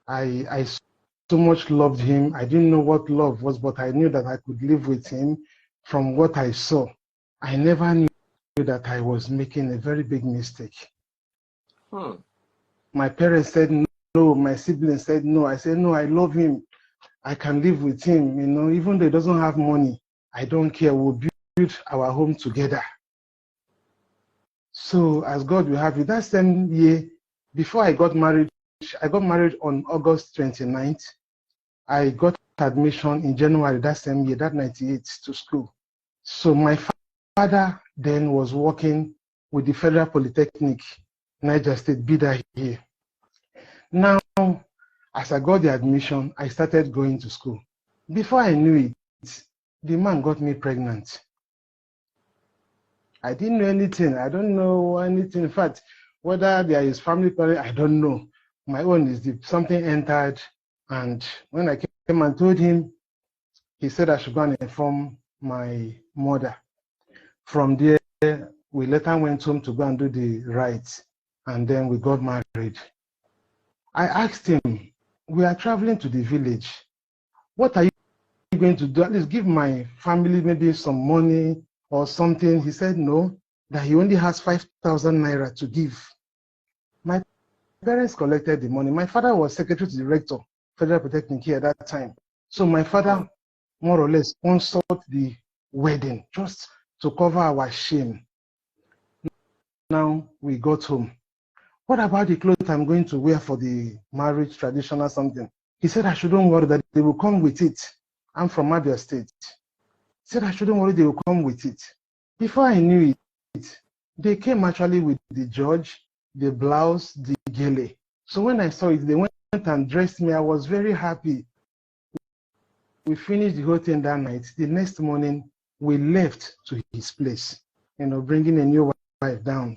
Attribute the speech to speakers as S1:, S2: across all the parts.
S1: I so much loved him. I didn't know what love was, but I knew that I could live with him from what I saw. I never knew that I was making a very big mistake. My parents said no, my siblings said no. I said, no, I love him. I can live with him, you know, even though he doesn't have money. I don't care. We'll build our home together. So as God will have it, that same year, before I got married on August 29th. I got admission in January that same year, that 98, to school. So my father then was working with the Federal Polytechnic, Niger State, Bida here. Now, as I got the admission, I started going to school. Before I knew it, the man got me pregnant. I didn't know anything. I don't know anything. In fact, whether there is family planning, I don't know. My own is something entered, and when I came and told him, he said I should go and inform my mother. From there, we later went home to go and do the rites, and then we got married. I asked him, we are traveling to the village. What are you going to do? At least give my family maybe some money or something. He said no, that he only has 5,000 naira to give. My parents collected the money. My father was secretary to the rector, Federal Polytechnic here at that time. So my father more or less sponsored the wedding just to cover our shame. Now we got home. What about the clothes I'm going to wear for the marriage tradition or something? He said I shouldn't worry, that they will come with it. I'm from Abia State. He said I shouldn't worry, they will come with it. Before I knew it, they came actually with the judge, the blouse, the gele. So when I saw it, they went and dressed me. I was very happy. We finished the whole thing that night. The next morning, we left to his place, you know, bringing a new wife down.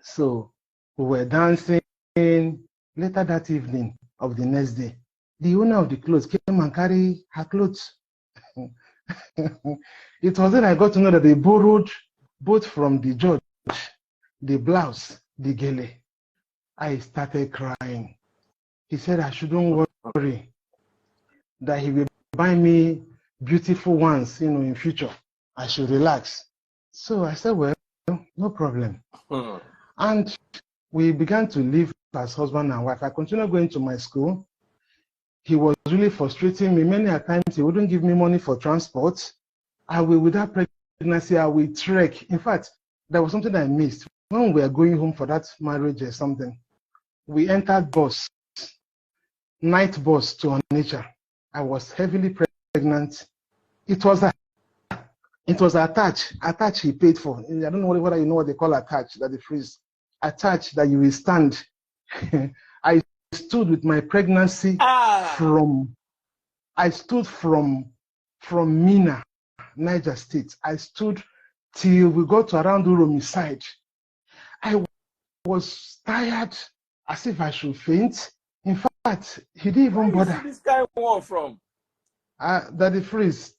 S1: So we were dancing. Later that evening of the next day, the owner of the clothes came and carried her clothes. It was then I got to know that they borrowed both from the judge, the blouse, the gele. I started crying. He said I shouldn't worry, that he will buy me beautiful ones, you know, in future. I should relax. So I said, well, no problem. And we began to live as husband and wife. I continued going to my school. He was really frustrating me. Many a times he wouldn't give me money for transport. I will, with that pregnancy, I will trek. In fact, there was something I missed. When we were going home for that marriage or something, we entered bus, night bus to Onitsha. I was heavily pregnant. It was attached. Attached he paid for. I don't know whether you know what they call attached, that they freeze. Attached that you will stand. I stood with my pregnancy from Mina, Niger State. I stood till we got to around Uromi side. I was tired, as if I should faint. In fact, he didn't even bother.
S2: Where is this guy one from?
S1: Daddy Freeze,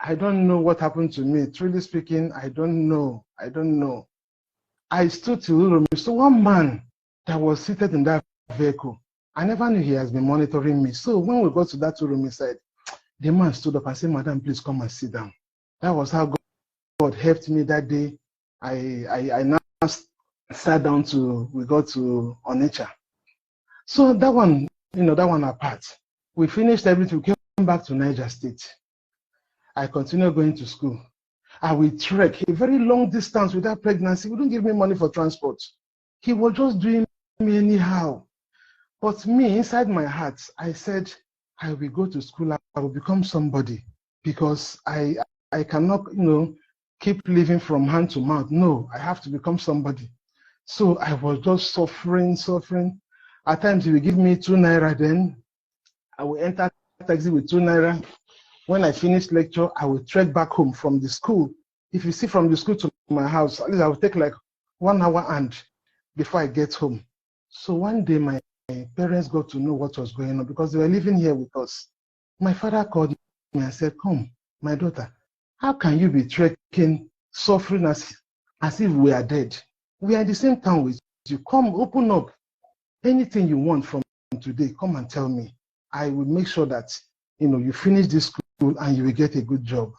S1: I don't know what happened to me. Truly speaking, I don't know. I stood till Uromi. So one man that was seated in that vehicle, I never knew he has been monitoring me. So when we got to that Uromi side, the man stood up and said, Madam, please come and sit down. That was how God helped me that day. I now sat down we got to Onitsha. So that one, that one apart. We finished everything, we came back to Niger State. I continued going to school. I will trek a very long distance with that pregnancy. He wouldn't give me money for transport. He was just doing me anyhow. But me, inside my heart, I said, I will go to school, I will become somebody, because I cannot, keep living from hand to mouth. No, I have to become somebody. So I was just suffering. At times, he will give me 2 naira then. I will enter taxi with 2 naira. When I finish lecture, I will trek back home from the school. If you see from the school to my house, at least I will take like 1 hour and before I get home. So one day, my parents got to know what was going on because they were living here with us. My father called me and said, come, my daughter, how can you be trekking, suffering as if we are dead? We are in the same town with you. Come, open up anything you want from today, come and tell me. I will make sure that, you finish this school and you will get a good job.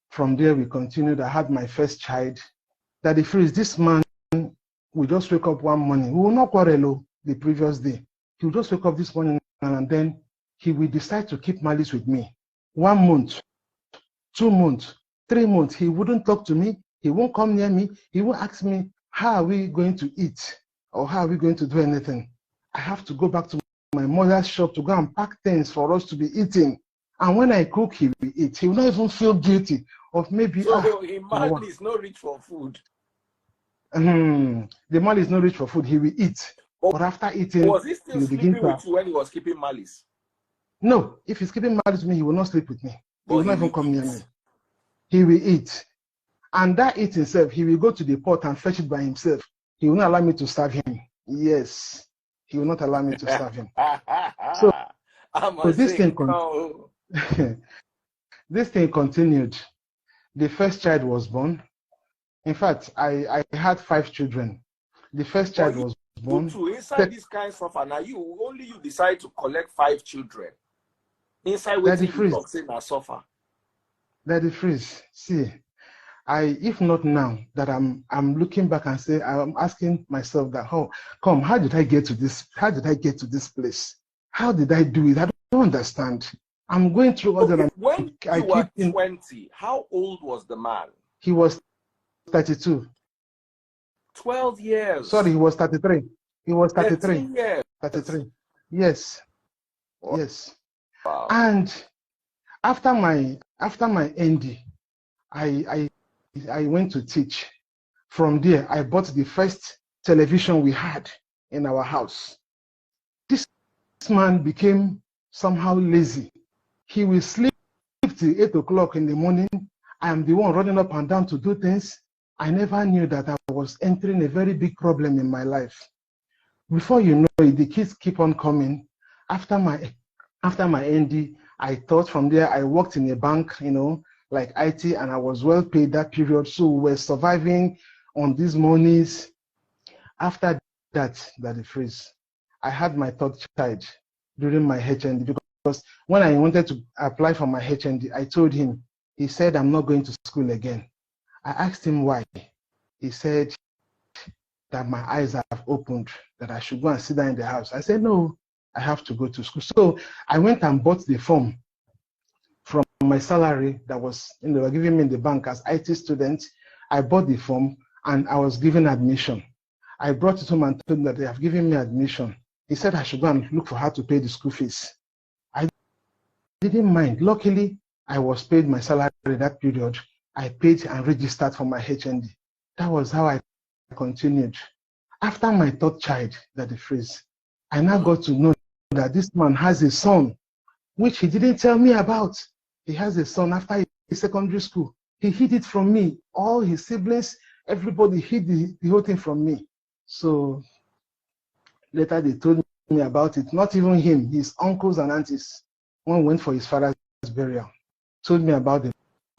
S1: From there, we continued. I had my first child. Daddy Freeze, this man will just wake up one morning. We will not quarrel the previous day. He will just wake up this morning and then he will decide to keep malice with me. 1 month, 2 months, 3 months, he wouldn't talk to me. He won't come near me. He won't ask me, how are we going to eat? Or how are we going to do anything? I have to go back to my mother's shop to go and pack things for us to be eating. And when I cook, he will eat. He will not even feel guilty of maybe.
S2: So a man is not rich for food.
S1: The man is not rich for food. He will eat. But after eating,
S2: was he still sleeping with you when he was keeping malice?
S1: No. If he's keeping malice with me, he will not sleep with me. He will not even come near me. He will eat. And that eat himself, he will go to the pot and fetch it by himself. He will not allow me to serve him. Yes. He will not allow me to serve him. So this thing this thing continued. The first child was born. In fact, I had 5 children. The first child was born.
S2: Inside this kind of stuff, and now you decide to collect 5 children. Inside what you talk say na suffer.
S1: Daddy Freeze, see, if not now that I'm looking back and say, I'm asking myself that, how did I get to this? How did I get to this place? How did I do it? I don't understand. I'm going through other.
S2: When you were 20, how old was the man?
S1: He was 32.
S2: 12 years.
S1: Sorry, he was 33. He was 33.
S2: 13 years.
S1: 33. Yes.
S2: Wow.
S1: Yes.
S2: Wow.
S1: And after my ND, I went to teach. From there, I bought the first television we had in our house. This man became somehow lazy. He will sleep till 8 o'clock in the morning. I am the one running up and down to do things. I never knew that I was entering a very big problem in my life. Before you know it, the kids keep on coming. After my ND, I thought from there, I worked in a bank, like IT, and I was well paid that period. So we were surviving on these monies. After that, Daddy Freeze, I had my 3rd child during my HND, because when I wanted to apply for my HND, I told him. He said, I'm not going to school again. I asked him why. He said that my eyes have opened, that I should go and sit down in the house. I said, no, I have to go to school. So I went and bought the form from my salary that was, they were giving me in the bank as IT student. I bought the form and I was given admission. I brought it home and told him that they have given me admission. He said I should go and look for how to pay the school fees. I didn't mind. Luckily, I was paid my salary that period. I paid and registered for my HND. That was how I continued. After my 3rd child, Daddy Freeze, I now got to know that this man has a son, which he didn't tell me about. He has a son after his secondary school. He hid it from me. All his siblings, everybody hid the whole thing from me. So later they told me about it. Not even him, his uncles and aunties, one went for his father's burial, told me about the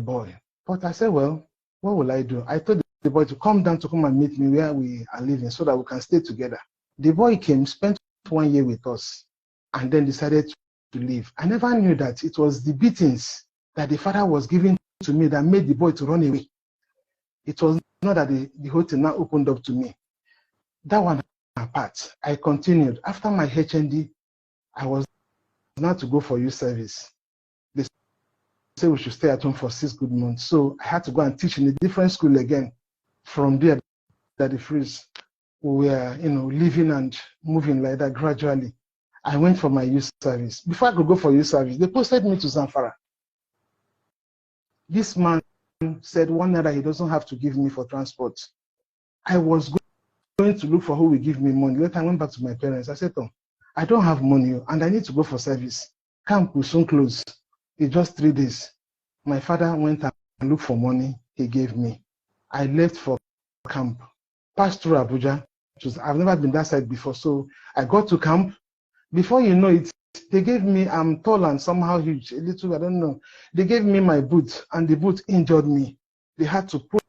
S1: boy. But I said, well, what will I do? I told the boy to come down to come and meet me where we are living so that we can stay together. The boy came, spent 1 year with us, and then decided to leave. I never knew that it was the beatings that the father was giving to me that made the boy to run away. It was not that the whole thing now opened up to me. That one apart, I continued. After my HND, I was now to go for youth service. They said we should stay at home for 6 good months. So I had to go and teach in a different school again. From there, Daddy Freeze, we were, living and moving like that gradually. I went for my youth service. Before I could go for youth service, they posted me to Zamfara. This man said 1 naira he doesn't have to give me for transport. I was going to look for who will give me money. Later I went back to my parents. I said, I don't have money and I need to go for service. Camp will soon close. It's just 3 days. My father went and looked for money. He gave me. I left for camp, passed through Abuja. I've never been that side before. So I got to camp. Before you know it, they gave me, I'm tall and somehow huge, a little, I don't know. They gave me my boot and the boot injured me. They had to pull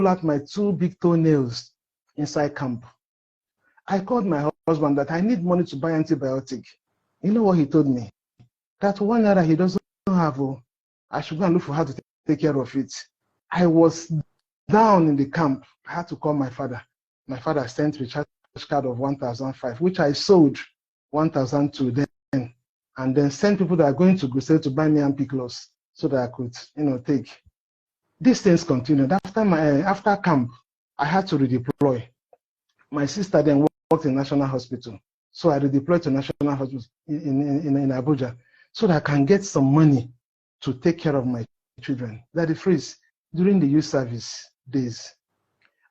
S1: out my 2 big toenails inside camp. I called my husband that I need money to buy antibiotic. You know what he told me? That 1 naira he doesn't have, oh, I should go and look for how to take care of it. I was down in the camp. I had to call my father. My father sent me a charge card of 1,005, which I sold 1,002 then, and then sent people that are going to Crusade to buy me ampy clothes so that I could, take. These things continued. After camp, I had to redeploy. My sister then worked in National Hospital. So I redeployed to National Hospital in Abuja so that I can get some money to take care of my children. That is freeze. During the youth service days,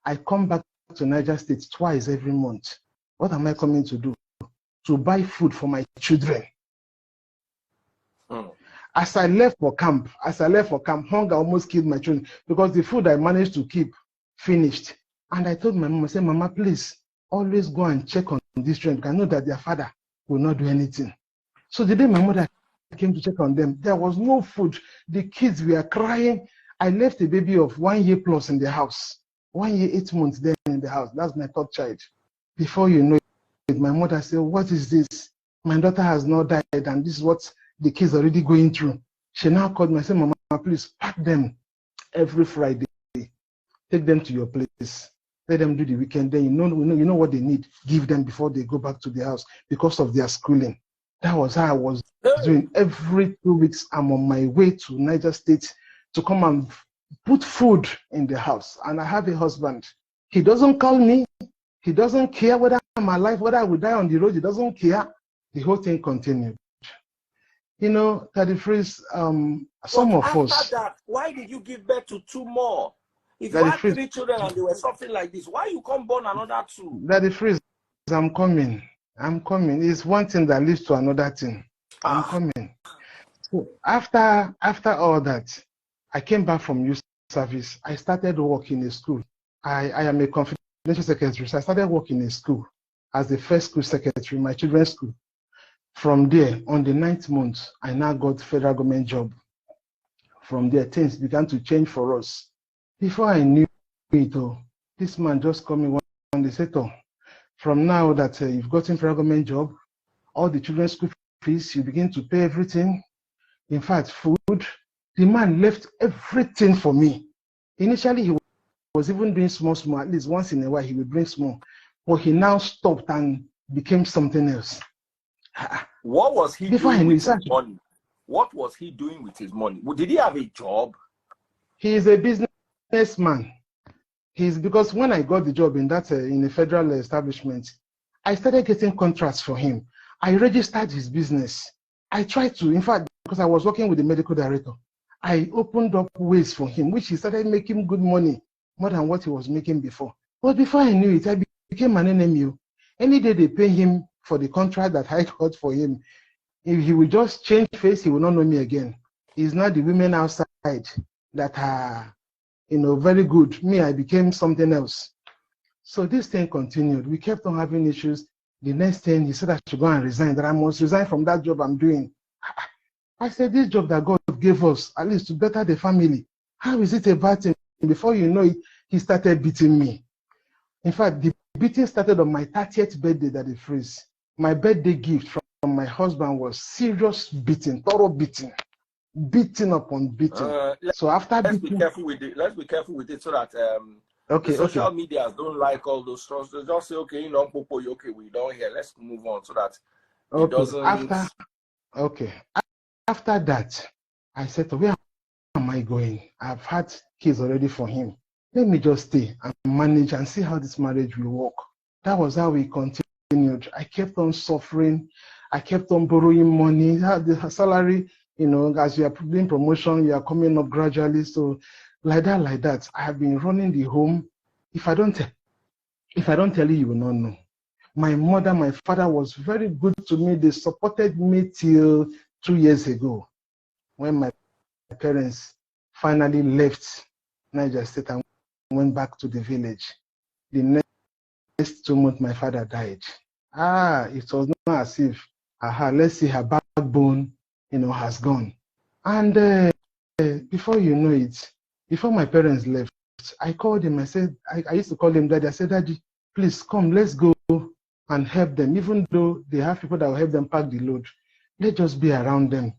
S1: I come back to Niger State twice every month. What am I coming to do? To buy food for my children. As I left for camp, hunger almost killed my children because the food I managed to keep finished. And I told my mom, I said, Mama, please always go and check on these children because I know that their father will not do anything. So the day my mother came to check on them, there was no food. The kids were crying. I left a baby of 1 year plus in the house. 1 year, 8 months then in the house. That's my third child. Before you know it, my mother said, what is this? My daughter has not died and this is what the kids are already going through. She now called me and said, Mama, please pack them every Friday. Take them to your place. Let them do the weekend. Then you know what they need. Give them before they go back to the house because of their schooling. That was how I was doing. Every 2 weeks, I'm on my way to Niger State to come and put food in the house. And I have a husband. He doesn't call me. He doesn't care whether I'm alive, whether I will die on the road. He doesn't care. The whole thing continued. Daddy Freeze, some of us.
S2: After that, why did you give birth to 2 more? If you had 3 children and they were something like this, why you come born another 2?
S1: Daddy Freeze, I'm coming. It's one thing that leads to another thing. I'm coming. So after all that, I came back from youth service. I started work in a school. I am a confidential secretary, so I started working in a school as the first school secretary, my children's school. From there, on the 9th month, I now got federal government job. From there, things began to change for us. Before I knew it, this man just called me one day, said, from now that you've gotten federal government job, all the children's school fees, you begin to pay everything. In fact, food, the man left everything for me. Initially, he was even doing small, at least once in a while, he would bring small. But he now stopped and became something else.
S2: What was he doing with his money? What was he doing with his money? Did he have a job?
S1: He is a businessman. Because when I got the job in a federal establishment, I started getting contracts for him. I registered his business. I tried to, in fact, because I was working with the medical director, I opened up ways for him, which he started making good money, more than what he was making before. But before I knew it, I became an enemy. Any day they pay him for the contract that I got for him, if he will just change face, he will not know me again. It's not the women outside that are, very good. Me, I became something else. So this thing continued. We kept on having issues. The next thing, he said I should go and resign, that I must resign from that job I'm doing. I said, this job that God gave us, at least to better the family, how is it a bad thing? Before you know it, he started beating me. In fact, the beating started on my 30th birthday, that it freeze. My birthday gift from my husband was serious beating, thorough beating. Beating upon beating. So after
S2: let's be careful with it. Let's be careful with it so that the social media don't like all those stuff. They just say, okay, Popo, okay, we don't hear. Let's move on so that it doesn't.
S1: After that, I said, where am I going? I've had kids already for him. Let me just stay and manage and see how this marriage will work. That was how we continued. I kept on suffering. I kept on borrowing money. The salary, as you are doing promotion, you are coming up gradually. So like that, I have been running the home. If I don't tell you, you will not know. My mother, my father was very good to me. They supported me till 2 years ago when my parents finally left Niger State and went back to the village. The next 2 months, my father died. It was not as if, let's see, her backbone, has gone. And before you know it, before my parents left, I called him. I said, I used to call him Daddy. I said, Daddy, please come, let's go and help them, even though they have people that will help them pack the load. Let's just be around them,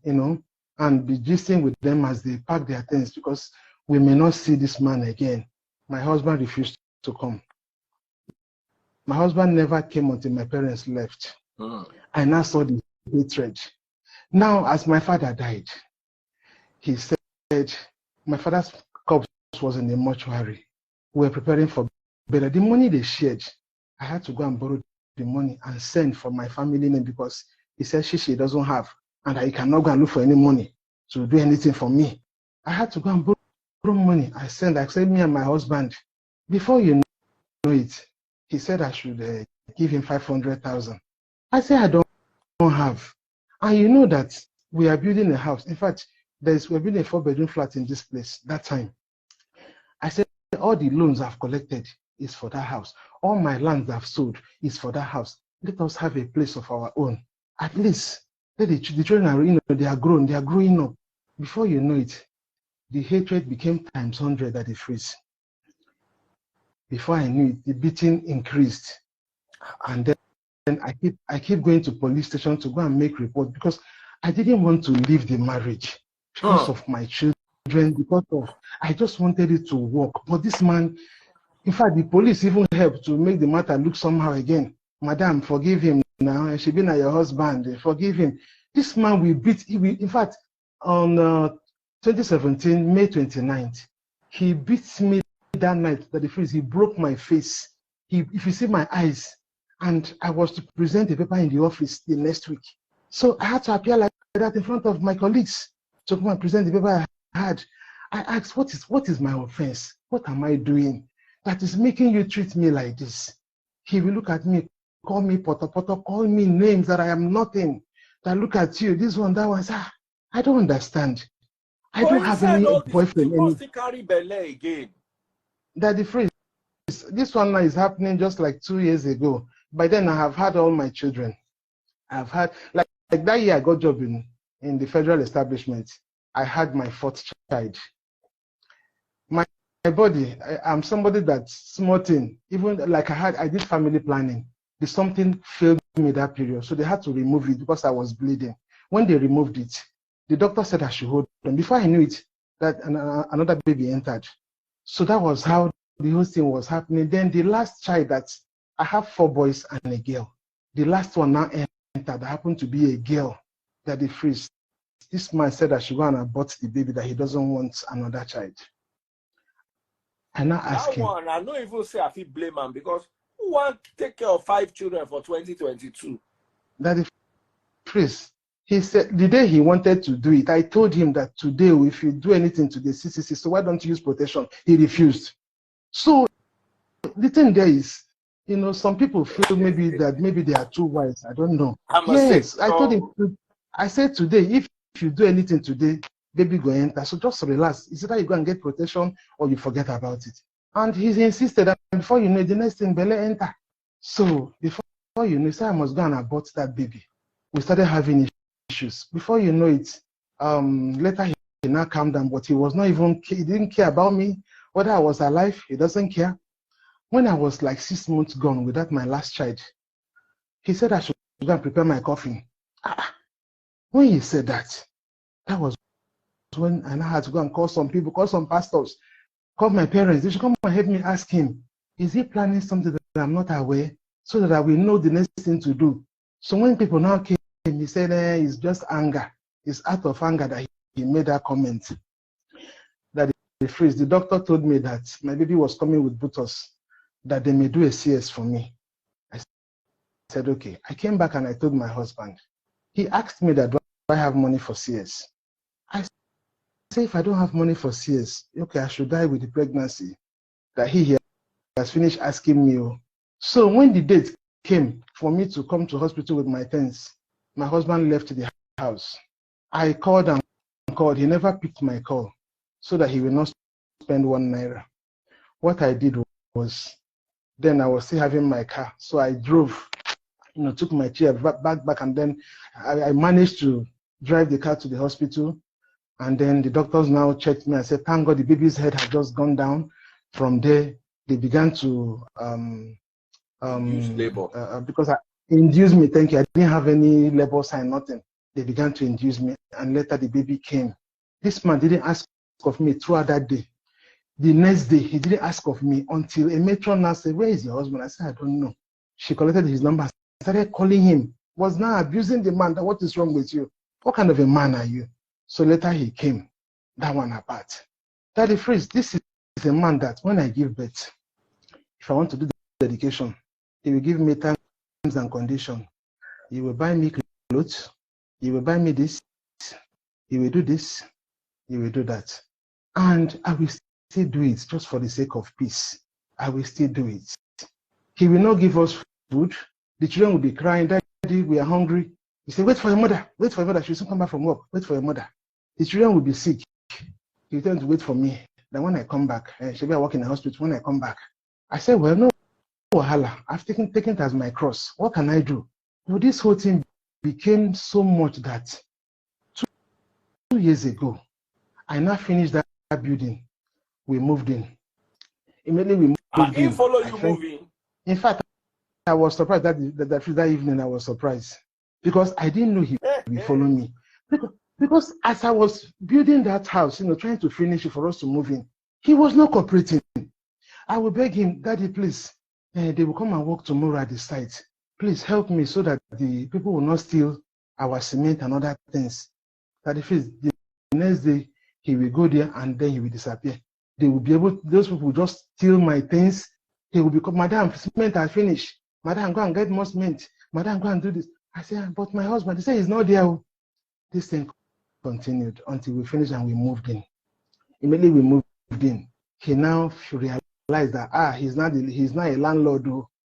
S1: and be gisting with them as they pack their things, because we may not see this man again. My husband refused to come. My husband never came until my parents left. I now saw the hatred. Now, as my father died, he said, my father's corpse was in the mortuary. We were preparing for burial. The money they shared, I had to go and borrow the money and send for my family name, because he said she doesn't have, and I cannot go and look for any money to do anything for me. I had to go and borrow money. I said, me and my husband. Before you know it, he said I should give him 500,000. I said I don't have. And you know that we are building a house. In fact, we're building a 4-bedroom flat in this place that time. I said all the loans I've collected is for that house. All my lands I've sold is for that house. Let us have a place of our own. At least let the children are, they are grown, they are growing up. Before you know it, the hatred became times 100 at the freeze. Before I knew it, the beating increased. And then I keep going to police station to go and make report, because I didn't want to leave the marriage because of my children, because of, I just wanted it to work. But this man, in fact, the police even helped to make the matter look somehow again. Madam, forgive him now. She been your husband. Forgive him. This man will beat. In fact, on 2017, May 29th, he beats me that night that the freeze. He broke my face. If you see my eyes, and I was to present the paper in the office the next week. So I had to appear like that in front of my colleagues to come and present the paper I had. I asked, what is my offense? What am I doing that is making you treat me like this? He will look at me, call me poto, call me names that I am nothing. That look at you, this one, that one. I don't understand. I don't have any boyfriend.
S2: You must carry belly again.
S1: That the phrase, this one now is happening just like 2 years ago. By then I have had all my children. I've had, like that year I got job in the federal establishment. I had my 4th child. My body, I'm somebody that's smarting. Even like I did family planning. Something failed me that period. So they had to remove it because I was bleeding. When they removed it, the doctor said I should hold on. Before I knew it, that another baby entered. So that was how the whole thing was happening. Then the last child I have 4 boys and a girl. The last one now entered, happened to be a girl that they freeze. This man said I should go and abort the baby, that he doesn't want another child. I now ask him.
S2: One, I don't even say I feel blame him, because who want to take care of 5 children for 2022?
S1: That the freeze. He said the day he wanted to do it, I told him that today, if you do anything to the CCC, so why don't you use protection? He refused. So the thing there is, some people feel maybe they are too wise. I don't know. Yes, I told him. I said today, if you do anything today, baby go enter. So just relax. Is either you go and get protection or you forget about it. And he insisted that before you know it, the next thing, Bele enter. So before you know, he said I must go and abort that baby. We started having issues. Before you know it, later he now calmed down, but he didn't care about me, whether I was alive. He doesn't care. When I was like 6 months gone without my last child, he said I should go and prepare my coffin. When he said that was when I had to go and call some people, call some pastors, call my parents. They should come and help me ask him, is he planning something that I'm not aware, so that I will know the next thing to do? So when people now came, he said it's just anger. It's out of anger that he made that comment. That the freeze. The doctor told me that my baby was coming with buttocks, that they may do a CS for me. I said, okay. I came back and I told my husband. He asked me that, do I have money for CS? I said, if I don't have money for CS, okay, I should die with the pregnancy. That he has finished asking me. So when the date came for me to come to hospital with my things, my husband left the house. I called and called. He never picked my call, so that he will not spend 1 naira. What I did was, then I was still having my car. So I drove, took my chair back, and then I managed to drive the car to the hospital. And then the doctors now checked me and said, thank God the baby's head had just gone down. From there, they began to
S2: use labor.
S1: Because induced me. Thank you. I didn't have any labor sign, nothing. They began to induce me, and later the baby came. This man didn't ask of me throughout that day. The next day, he didn't ask of me until a matron now said, "Where is your husband?" I said, "I don't know." She collected his number, started calling him, was now abusing the man. That, what is wrong with you? What kind of a man are you? So later he came, that one apart. Daddy Freeze, this is a man that when I give birth, if I want to do the dedication, he will give me terms and conditions. He will buy me clothes, he will buy me this, he will do this, he will do that. And I will still do it just for the sake of peace. I will still do it. He will not give us food. The children will be crying, "Daddy, we are hungry." He said, "Wait for your mother. Wait for your mother. She will soon come back from work. Wait for your mother." The children will be sick. He will tell them to wait for me. Then when I come back, she'll be working in the hospital. When I come back, I said, "Well, no, wahala. I've taken it as my cross. What can I do?" Well, this whole thing became so much that 2 years ago, I now finished that building. We moved in. Immediately we moved in.
S2: I follow you moving.
S1: In fact, I was surprised that evening. I was surprised because I didn't know he would follow me. Because as I was building that house, trying to finish it for us to move in, he was not cooperating. I would beg him, "Daddy, please, they will come and work tomorrow at the site. Please help me so that the people will not steal our cement and other things." Daddy, please, the next day he will go there and then he will disappear. They will be able, those people will just steal my things. They will become, "Madam, cement are finished. Madam, go and get more cement. Madam, go and do this." I said, "But my husband," he said, "he's not there." This thing continued until we finished and we moved in. Immediately we moved in. He now realized that he's not a landlord.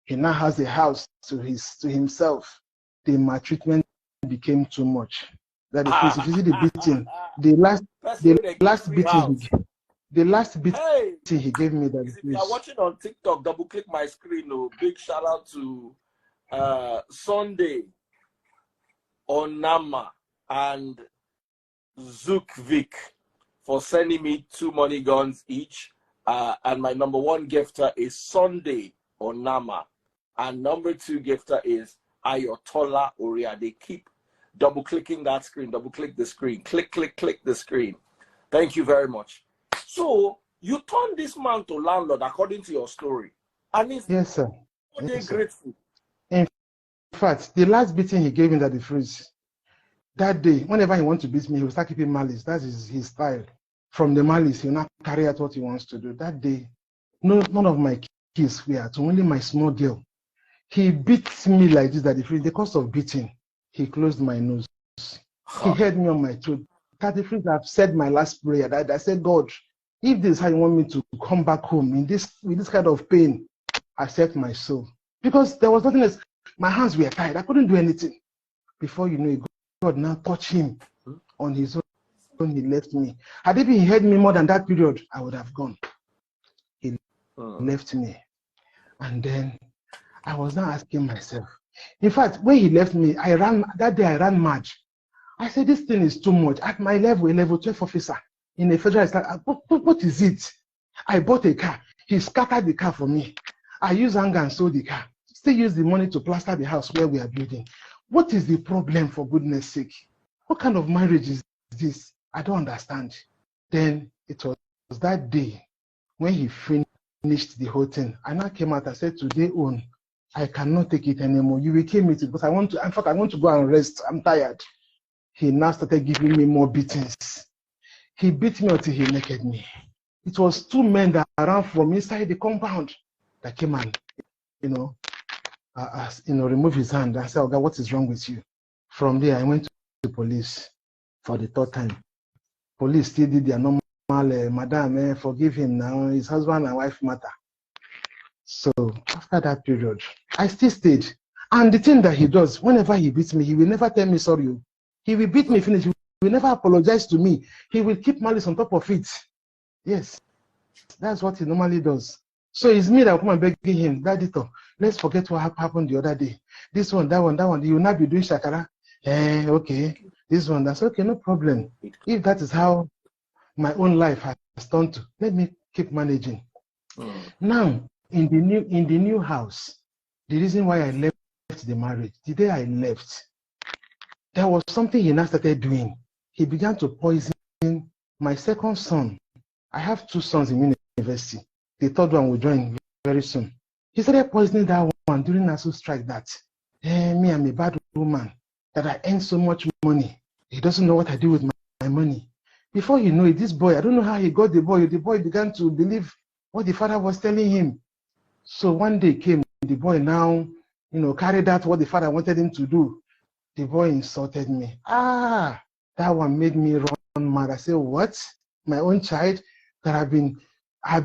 S1: He now has a house to himself. The maltreatment became too much. That is, if you see the beating, the last beating he gave me. That
S2: if you are watching on TikTok, double click my screen. Big shout out to Sunday, Onama, and Zukvik for sending me 2 money guns each. And my number 1 gifter is Sunday Onama. And number 2 gifter is Ayotola Oria. They keep double clicking that screen, double click the screen, click the screen. Thank you very much. So you turned this man to landlord according to your story. And it's
S1: yes, sir.
S2: Yes, grateful.
S1: In fact, the last beating he gave me at the freeze, that day, whenever he wants to beat me, he will start keeping malice. That is his style. From the malice, he will not carry out what he wants to do. That day, none of my kids were at home, only my small girl. He beat me like this at the freeze. The cost of beating, he closed my nose. He held me on my throat. At the freeze, I've said my last prayer. I said, "God, if this is how you want me to come back home with this kind of pain, accept my soul." Because there was nothing else. My hands were tied. I couldn't do anything. Before you know it, God now touched him on his own. He left me. Had he held me more than that period, I would have gone. He left me. And then I was now asking myself. In fact, when he left me, that day I ran mad. I said, "This thing is too much." At my level, a level 12 officer in a federal state, what is it? I bought a car. He scattered the car for me. I used anger and sold the car. Still use the money to plaster the house where we are building. What is the problem, for goodness sake? What kind of marriage is this? I don't understand. Then it was that day when he finished the whole thing. I now came out and said, "Today on, I cannot take it anymore. You will kill me too, but I want to go and rest. I'm tired." He now started giving me more beatings. He beat me until he naked me. It was 2 men that ran from inside the compound that came and, remove his hand and said, "Oh God, what is wrong with you?" From there, I went to the police for the 3rd time. Police still did their normal, "Madam, forgive him now. His husband and wife matter." So after that period, I still stayed. And the thing that he does, whenever he beats me, he will never tell me sorry. He will beat me finish. He will never apologize to me. He will keep malice on top of it. Yes, that's what he normally does. So it's me that will come and begging him, "Daddy, let's forget what happened the other day. This one, that one. You will not be doing shakara. Okay. This one, that's okay, no problem. If that is how my own life has turned to, let me keep managing." Now, in the new house, the reason why I left the marriage. The day I left, there was something he now started doing. He began to poison my second son. I have 2 sons in university. The third one will join very soon. He started poisoning that one during a strike that, me, I'm a bad woman, that I earn so much money. He doesn't know what I do with my money. Before you know it, this boy, I don't know how he got the boy began to believe what the father was telling him. So one day came, the boy now, carried out what the father wanted him to do. The boy insulted me. That one made me run mad. I said, what? My own child that I've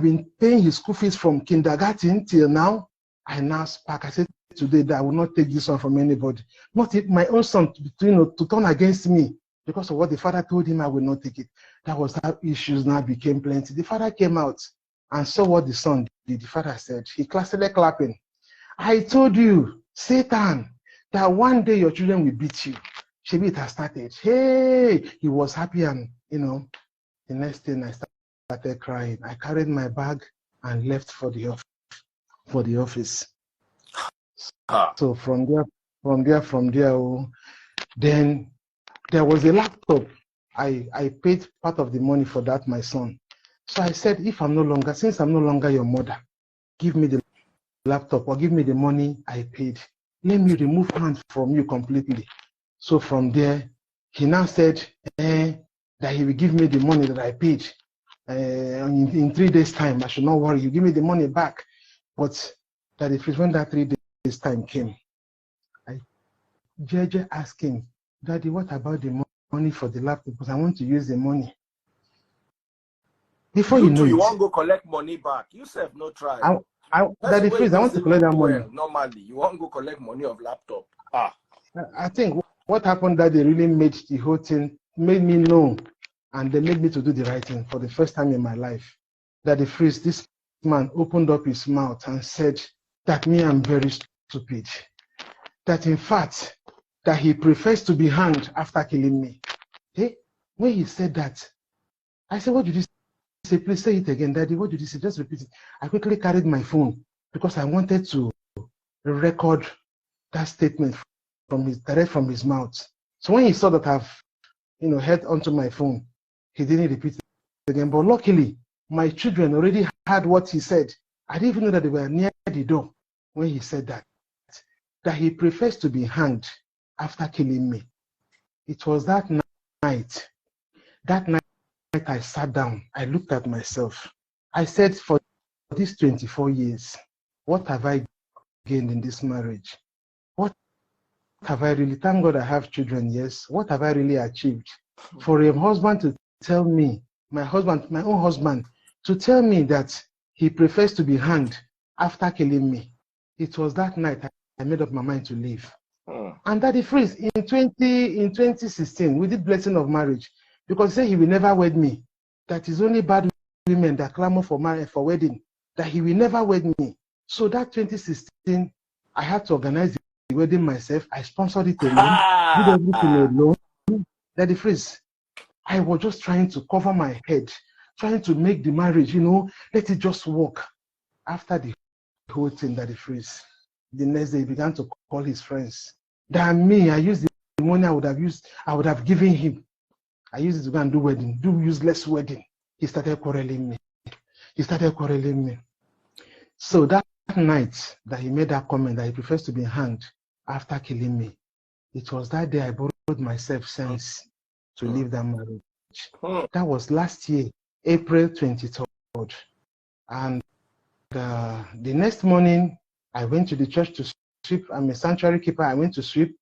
S1: been paying his school fees from kindergarten till now. I now spark. I said today that I will not take this one from anybody. Not my own son to turn against me because of what the father told him. I will not take it. That was how issues now became plenty. The father came out and saw what the son did. The father said, he started clapping. I told you, Satan, that one day your children will beat you. Maybe it has started. Hey, he was happy, and the next thing I started crying. I carried my bag and left for the office. So from there, then there was a laptop. I paid part of the money for that, my son. So I said, since I'm no longer your mother, give me the laptop or give me the money I paid. Let me remove hands from you completely. So from there, he now said that he will give me the money that I paid in 3 days' time. I should not worry. You give me the money back. But that when that 3 days' time came, I asked him, Daddy, what about the money for the laptop? Because I want to use the money. Before you know it,
S2: you want to go collect money back. You have no try.
S1: Daddy Freeze, I want to collect that money.
S2: Normally, you want to go collect money of laptop.
S1: I think what happened that they really made the whole thing, made me know, and they made me to do the right thing for the first time in my life. Daddy Freeze, this man opened up his mouth and said that I'm very stupid. That in fact, that he prefers to be hanged after killing me. Hey, when he said that, I said, what did you say? Please say it again, Daddy. What did you say? Just repeat it. I quickly carried my phone because I wanted to record that statement direct from his mouth. So when he saw that I've, head onto my phone, he didn't repeat it again. But luckily, my children already heard what he said. I didn't even know that they were near the door when he said that he prefers to be hanged after killing me. It was that night. That night I sat down. I looked at myself. I said, for these 24 years, what have I gained in this marriage? What have I really, thank God I have children, yes. What have I really achieved? For a husband to tell me, my own husband, to tell me that he prefers to be hanged after killing me. It was that night I made up my mind to leave. And Daddy Freeze, in 2016, we did blessing of marriage, because he said he will never wed me. That is only bad women that clamor for wedding. That he will never wed me. So that 2016, I had to organize the wedding myself. I sponsored it alone, did everything alone. Daddy Freeze, I was just trying to cover my head, trying to make the marriage, let it just work. After the whole thing, Daddy Freeze, the next day he began to call his friends. That me, I used the money I would have given him. I used it to go and do useless wedding. He started quarreling me. So that night that he made that comment that he prefers to be hanged after killing me, it was that day I borrowed myself sense to leave that marriage. That was last year, April 23rd. And the next morning, I went to the church to sweep. I'm a sanctuary keeper. I went to sweep.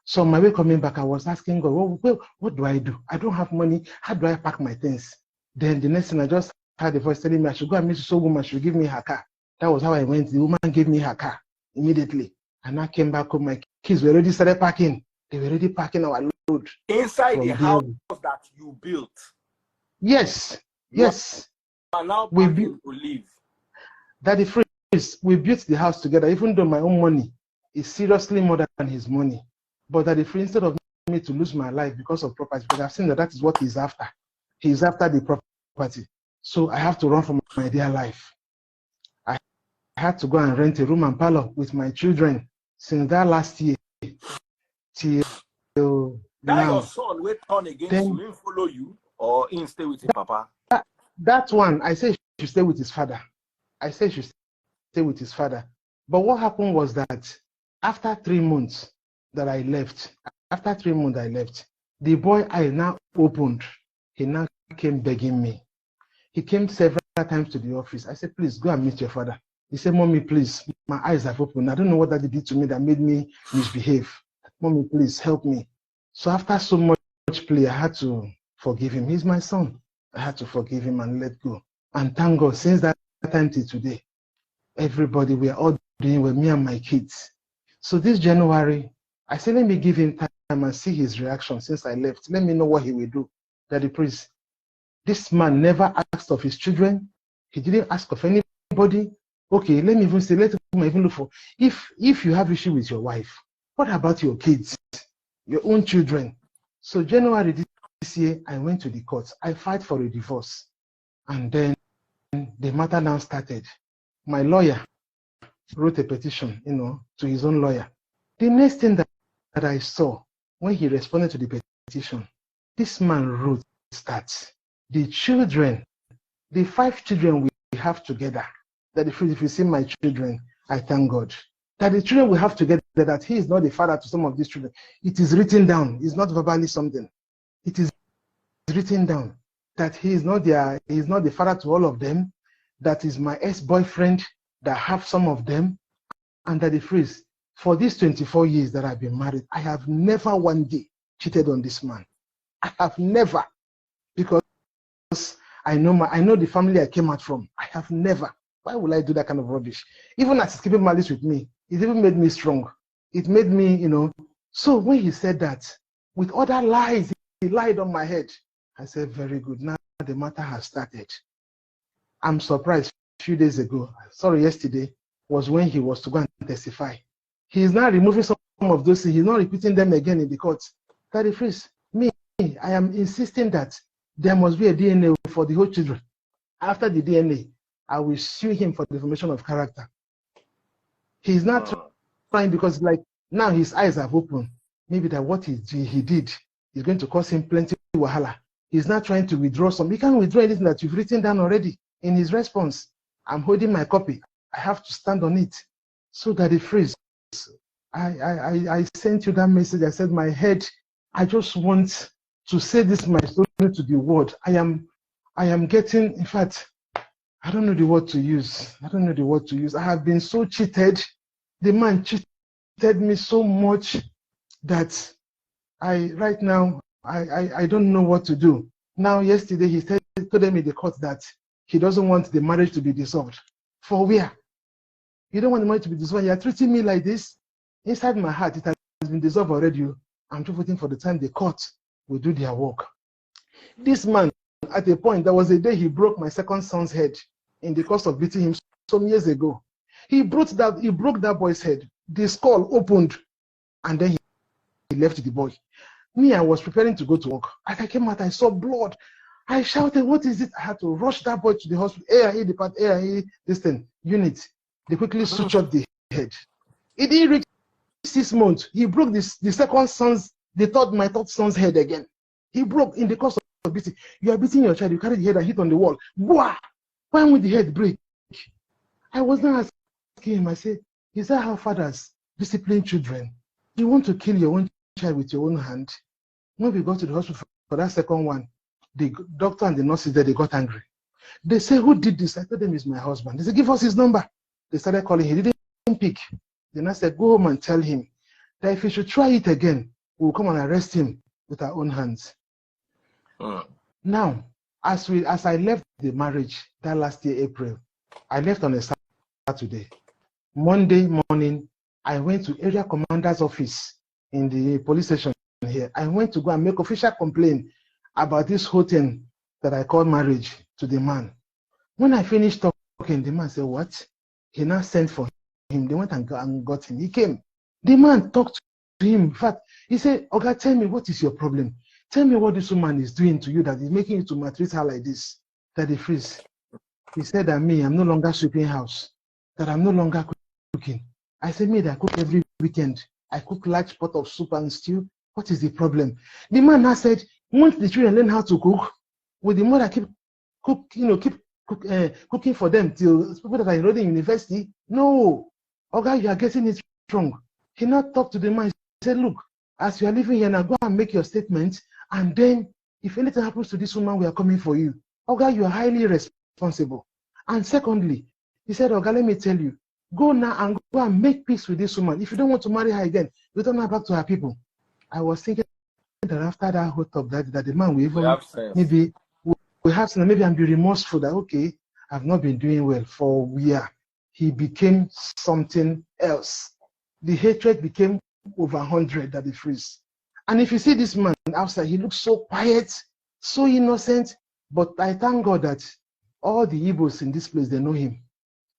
S1: So on my way coming back, I was asking God, what do I do? I don't have money. How do I pack my things? Then the next thing, I just heard the voice telling me I should go and meet so woman. She should give me her car. That was how I went. The woman gave me her car immediately. And I came back home. My kids were already started packing. They were already packing our load.
S2: Inside the house that you built?
S1: Yes. Yes.
S2: You are now packing to leave.
S1: Daddy Freeze, we built the house together, even though my own money is seriously more than his money. But Daddy Freeze, instead of me to lose my life because of property, because I've seen that is what he's after. He's after the property. So I have to run for my dear life. I had to go and rent a room and parlor with my children since that last year till
S2: That your
S1: now.
S2: son will turn against
S1: Then
S2: you, he follow you, or he stay with his papa?
S1: that one, I said he should stay with his father. I said he should stay with his father. But what happened was that after 3 months that I left, the boy I now opened, he now came begging me. He came several times to the office. I said, please go and meet your father. He said, Mommy, please, my eyes have opened. I don't know what that did to me that made me misbehave. Mommy, please help me. So after so much play, I had to forgive him. He's my son. I had to forgive him and let go. And thank God, since that time till today, everybody, we are all doing well, me and my kids. So this January, I said, let me give him time and see his reaction since I left. Let me know what he will do. Daddy, please. This man never asked of his children. He didn't ask of anybody. Okay, let me even say, let me even look for, if you have issue with your wife, what about your kids, your own children? So January this year, I went to the court. I filed for a divorce. And then the matter now started. My lawyer wrote a petition, to his own lawyer. The next thing that I saw when he responded to the petition, this man wrote that the children, the 5 children we have together, that if you see my children, I thank God. That the children we have together, that he is not the father to some of these children. It is written down. It's not verbally something. It is written down that he is not the father to all of them. That is my ex-boyfriend that have some of them. And that the phrase, for these 24 years that I've been married, I have never one day cheated on this man. I have never, because I know the family I came out from. I have never. Why would I do that kind of rubbish? Even as he's keeping malice with me, it even made me strong. It made me, So when he said that, with other lies, he lied on my head. I said, very good. Now the matter has started. I'm surprised a few days ago, yesterday, was when he was to go and testify. He is now removing some of those things. He's not repeating them again in the court. That the phrase, I am insisting that there must be a DNA for the whole children. After the DNA, I will sue him for defamation of character. He's not trying, because now his eyes have opened. Maybe that what he did is going to cause him plenty of wahala. He's not trying to withdraw some. He can't withdraw anything that you've written down already in his response. I'm holding my copy. I have to stand on it. So that the phrase, I sent you that message. I said, my head, I just want to say this my story to the world. I am getting, in fact, I don't know the word to use. I have been so cheated. The man cheated me so much that right now, I don't know what to do. Now, yesterday, he told me in the court that he doesn't want the marriage to be dissolved. For where? You don't want the marriage to be dissolved. You are treating me like this. Inside my heart, it has been dissolved already. I'm just waiting for the time the court will do their work. This man, at a point, there was a day he broke my second son's head in the course of beating him some years ago. He broke that boy's head. The skull opened, and then he left the boy. Me, I was preparing to go to work. As I came out, I saw blood. I shouted, what is it? I had to rush that boy to the hospital. A&E unit. They quickly sutured the head. It didn't reach 6 months. He broke my third son's head again. He broke in the course of beating. You are beating your child, you carry the head and hit on the wall. Why would the head break? I was not asking him. I said, is that how fathers discipline children? You want to kill your own child with your own hand? When we got to the hospital for that second one, the doctor and the nurses there, they got angry. They say, who did this? I told them it's my husband. They said, give us his number. They started calling. He didn't pick. Then I said, go home and tell him that if he should try it again, we'll come and arrest him with our own hands. Now, as I left the marriage that last year, April, I left on a Saturday. Monday morning, I went to area commander's office in the police station here. I went to go and make official complaint about this whole thing that I called marriage to the man. When I finished talking, the man said, what? He now sent for him. They went and got him. He came. The man talked to him. In fact, he said, Oga, tell me, what is your problem? Tell me what this woman is doing to you that is making you to maltreat her like this. That he freeze. He said that I'm no longer sweeping house. That I'm no longer cooking. I said, me, that I cook every weekend. I cook large pot of soup and stew. What is the problem? The man now said, once the children learn how to cook, will the mother keep cooking for them till people that are enrolled in university? No. Okay, you are getting it wrong. He now talked to the man. He said, look, as you are living here now, go and make your statement, and then if anything happens to this woman, we are coming for you. Okay, you are highly responsible. And secondly, he said, okay, let me tell you, go now and go and make peace with this woman. If you don't want to marry her again, return her back to her people. I was thinking that after that whole talk, that the man will even maybe we have to maybe and be remorseful that okay, I've not been doing well for a year. He became something else. The hatred became over 100 that he freeze. And if you see this man outside, he looks so quiet, so innocent. But I thank God that all the Igbos in this place, they know him.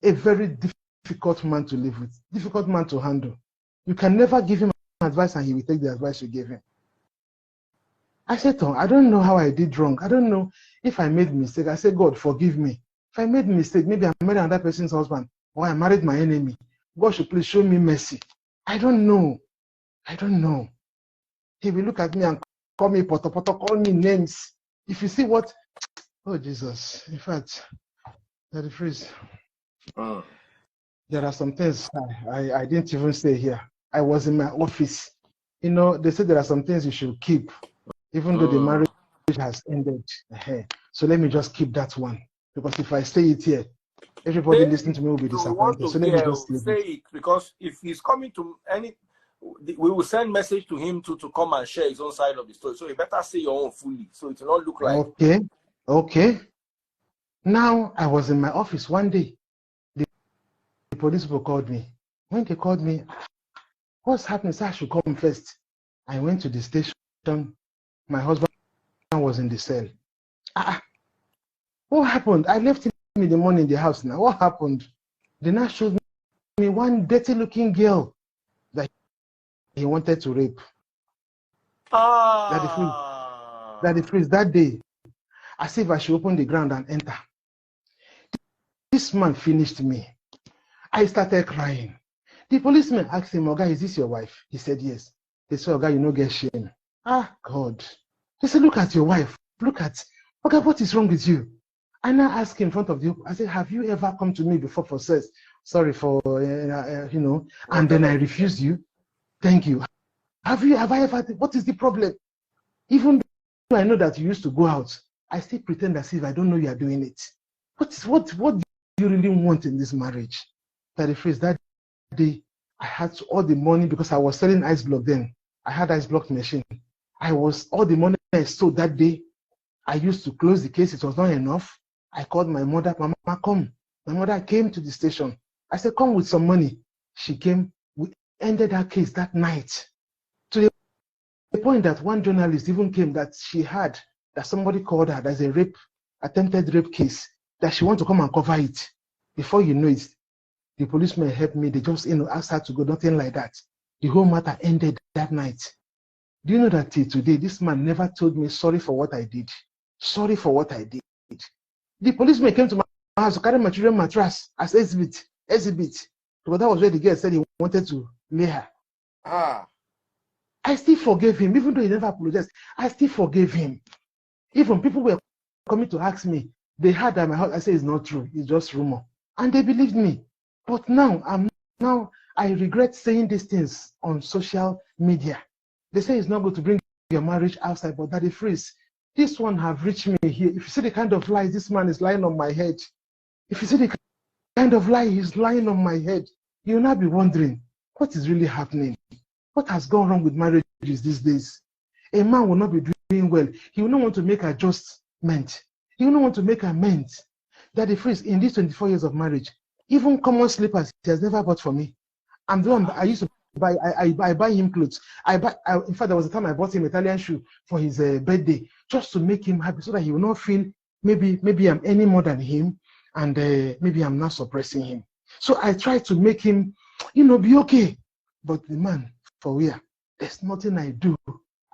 S1: A very difficult man to live with, difficult man to handle. You can never give him advice and he will take the advice you gave him. I said, I don't know how I did wrong. I don't know if I made a mistake. I said, God, forgive me. If I made a mistake, maybe I married another person's husband or I married my enemy. God should please show me mercy. I don't know. I don't know. He will look at me and call me poto, call me names. If you see what, oh Jesus, in fact, that the phrase. There are some things I didn't even say here. I was in my office. You know, they said there are some things you should keep, even though the marriage has ended. So let me just keep that one. Because if I say it here, everybody listening to me will be disappointed. So let me just
S2: say it. Because if he's coming to any, we will send message to him to come and share his own side of the story. So you better say your own fully, so it will not look like.
S1: Okay. Now I was in my office one day. The police people called me. When they called me, what's happening? So I should come first. I went to the station. My husband was in the cell. What happened? I left him in the morning in the house now. What happened? They now showed me one dirty looking girl that he wanted to rape. That the freeze that day, as if I should open the ground and enter. This man finished me. I started crying. The policeman asked him, Oga, is this your wife? He said, yes. They said, Oga, you no get shame. God. They said, look at your wife. Look at, Oga, what is wrong with you? And I asked him in front of you, I said, have you ever come to me before for sex? Sorry for, and then I refused you. Thank you. Have I ever, what is the problem? Even though I know that you used to go out, I still pretend as if I don't know you are doing it. What do you really want in this marriage? That phrase, that day, I had all the money because I was selling ice block then. I had ice block machine. All the money I sold that day, I used to close the case. It was not enough. I called my mother, Mama, come. My mother came to the station. I said, come with some money. She came. We ended that case that night. To the point that one journalist even came that she had, that somebody called her, there's a attempted rape case, that she want to come and cover it. Before you know it, the policemen helped me. They just, asked her to go, nothing like that. The whole matter ended that night. Do you know that till today, this man never told me sorry for what I did? Sorry for what I did. The policeman came to my house to carry my children's mattress as exhibit. Because that was where the girl said he wanted to lay her. I still forgave him, even though he never apologized. I still forgave him. Even people were coming to ask me, they heard that my house, I said it's not true, it's just rumor. And they believed me. But now, I regret saying these things on social media. They say it's not good to bring your marriage outside, but that is freeze. This one have reached me here. If you see the kind of lies this man is lying on my head, if you see the kind of lie he's lying on my head, you'll not be wondering, what is really happening? What has gone wrong with marriages these days? A man will not be doing well. He will not want to make adjustment. He will not want to make amends. That the freeze in these 24 years of marriage, even common slippers, he has never bought for me. I'm the one I used to buy. I buy him clothes. In fact, there was a time I bought him Italian shoe for his birthday, just to make him happy, so that he will not feel maybe I'm any more than him, and maybe I'm not suppressing him. So I try to make him, be okay. But the man, for where? There's nothing I do.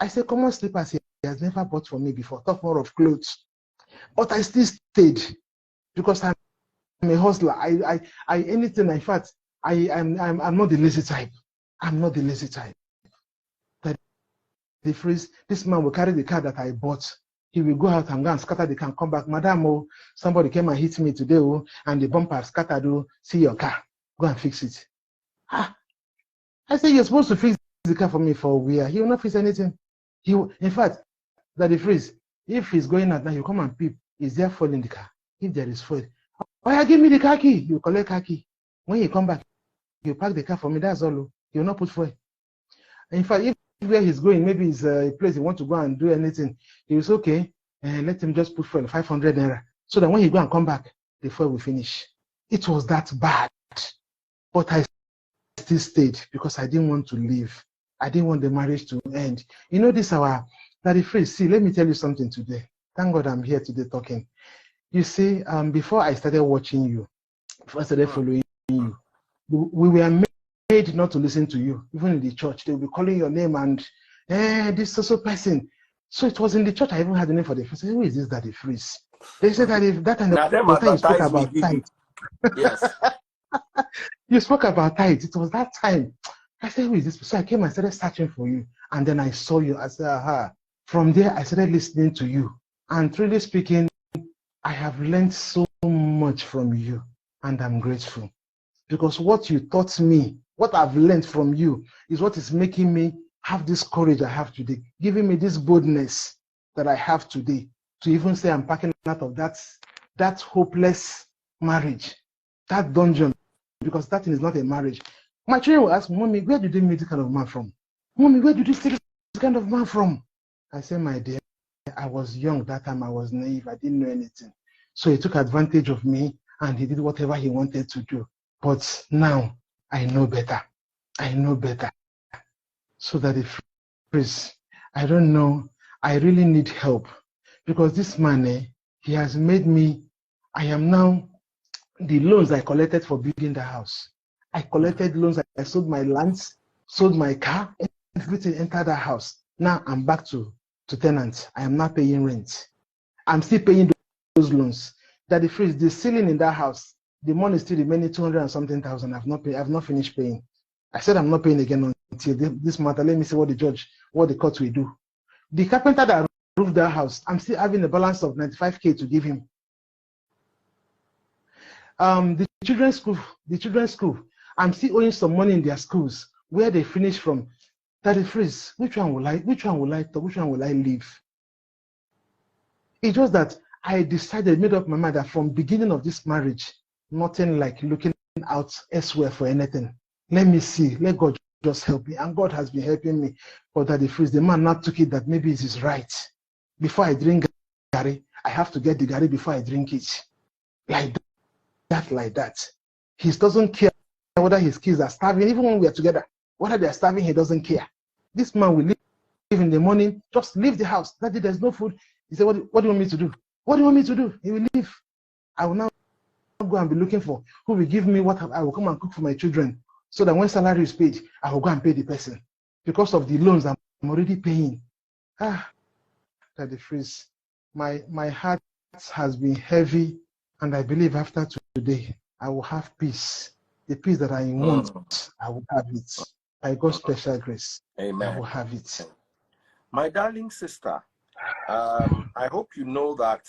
S1: I say common slippers he has never bought for me before. Talk more of clothes. But I still stayed because I'm a hustler. I'm not the lazy type. I'm not the lazy type. That the phrase, this man will carry the car that I bought. He will go out and go and scatter the car and come back. Madam, oh, somebody came and hit me today, oh, and the bumper scattered, oh, see your car. Go and fix it. Ah, I said, you're supposed to fix the car for me for a year. He will not fix anything. In fact, that the phrase, if he's going out now, you come and peep, is there fuel in the car? If there is fuel, why give me the car key? You collect car key. When you come back, you park the car for me, that's all. He will not put fuel. In fact, if where he's going, maybe it's a place he wants to go and do anything, he was okay, let him just put fuel, 500 naira. So that when he go and come back, the fuel will finish. It was that bad. But I still stayed because I didn't want to leave. I didn't want the marriage to end. You know, this that the phrase, see, let me tell you something today. Thank God I'm here today talking. You see, before I started watching you, before I started following you, we were made not to listen to you. Even in the church, they will be calling your name and, this so person. So it was in the church I even had the name for the first. Who is this Daddy Freeze? They said that if that time you spoke about tithe.
S2: Yes.
S1: You spoke about tithe. It was that time. I said, who is this? So I came and started searching for you. And then I saw you. I said, aha. From there, I started listening to you. And truly speaking, I have learned so much from you. And I'm grateful. Because what you taught me, what I've learned from you, is what is making me have this courage I have today, giving me this boldness that I have today, to even say I'm packing out of that hopeless marriage, that dungeon, because that thing is not a marriage. My children will ask, Mommy, where did they meet this kind of man from? Mommy, where did you take this kind of man from? I say, my dear, I was young that time. I was naive. I didn't know anything. So he took advantage of me and he did whatever he wanted to do. But now I know better. I know better. So that if, please, I don't know, I really need help. Because this man, he has made me, I am now, the loans I collected for building the house. I collected loans, I sold my lands, sold my car, everything entered the house. Now I'm back to tenants. I am not paying rent. I'm still paying those loans. That the freeze, the ceiling in that house, the money is still remaining 200 and something thousand. I've not finished paying. I said I'm not paying again until this matter. Let me see what the court will do. The carpenter that roofed that house, I'm still having a balance of 95K to give him. The children's school, I'm still owing some money in their schools where they finish from. That the freeze, which one will I leave? It's just that I decided, made up my mind that from beginning of this marriage, nothing like looking out elsewhere for anything. Let me see, let God just help me. And God has been helping me. But that the freeze, the man now took it that maybe it is right. Before I drink Gary, I have to get the Gary before I drink it. Like that. He doesn't care whether his kids are starving, even when we are together. Whether they are starving, he doesn't care. This man will leave in the morning, just leave the house. Daddy, there's no food. He said, what do you want me to do? What do you want me to do? He will leave. I will now go and be looking for who will give me what I will come and cook for my children. So that when salary is paid, I will go and pay the person. Because of the loans I'm already paying. That the freeze. My heart has been heavy, and I believe after today, I will have peace. The peace that I want, I will have it. By God's special grace,
S2: Amen.
S1: I will have it.
S2: My darling sister, I hope you know that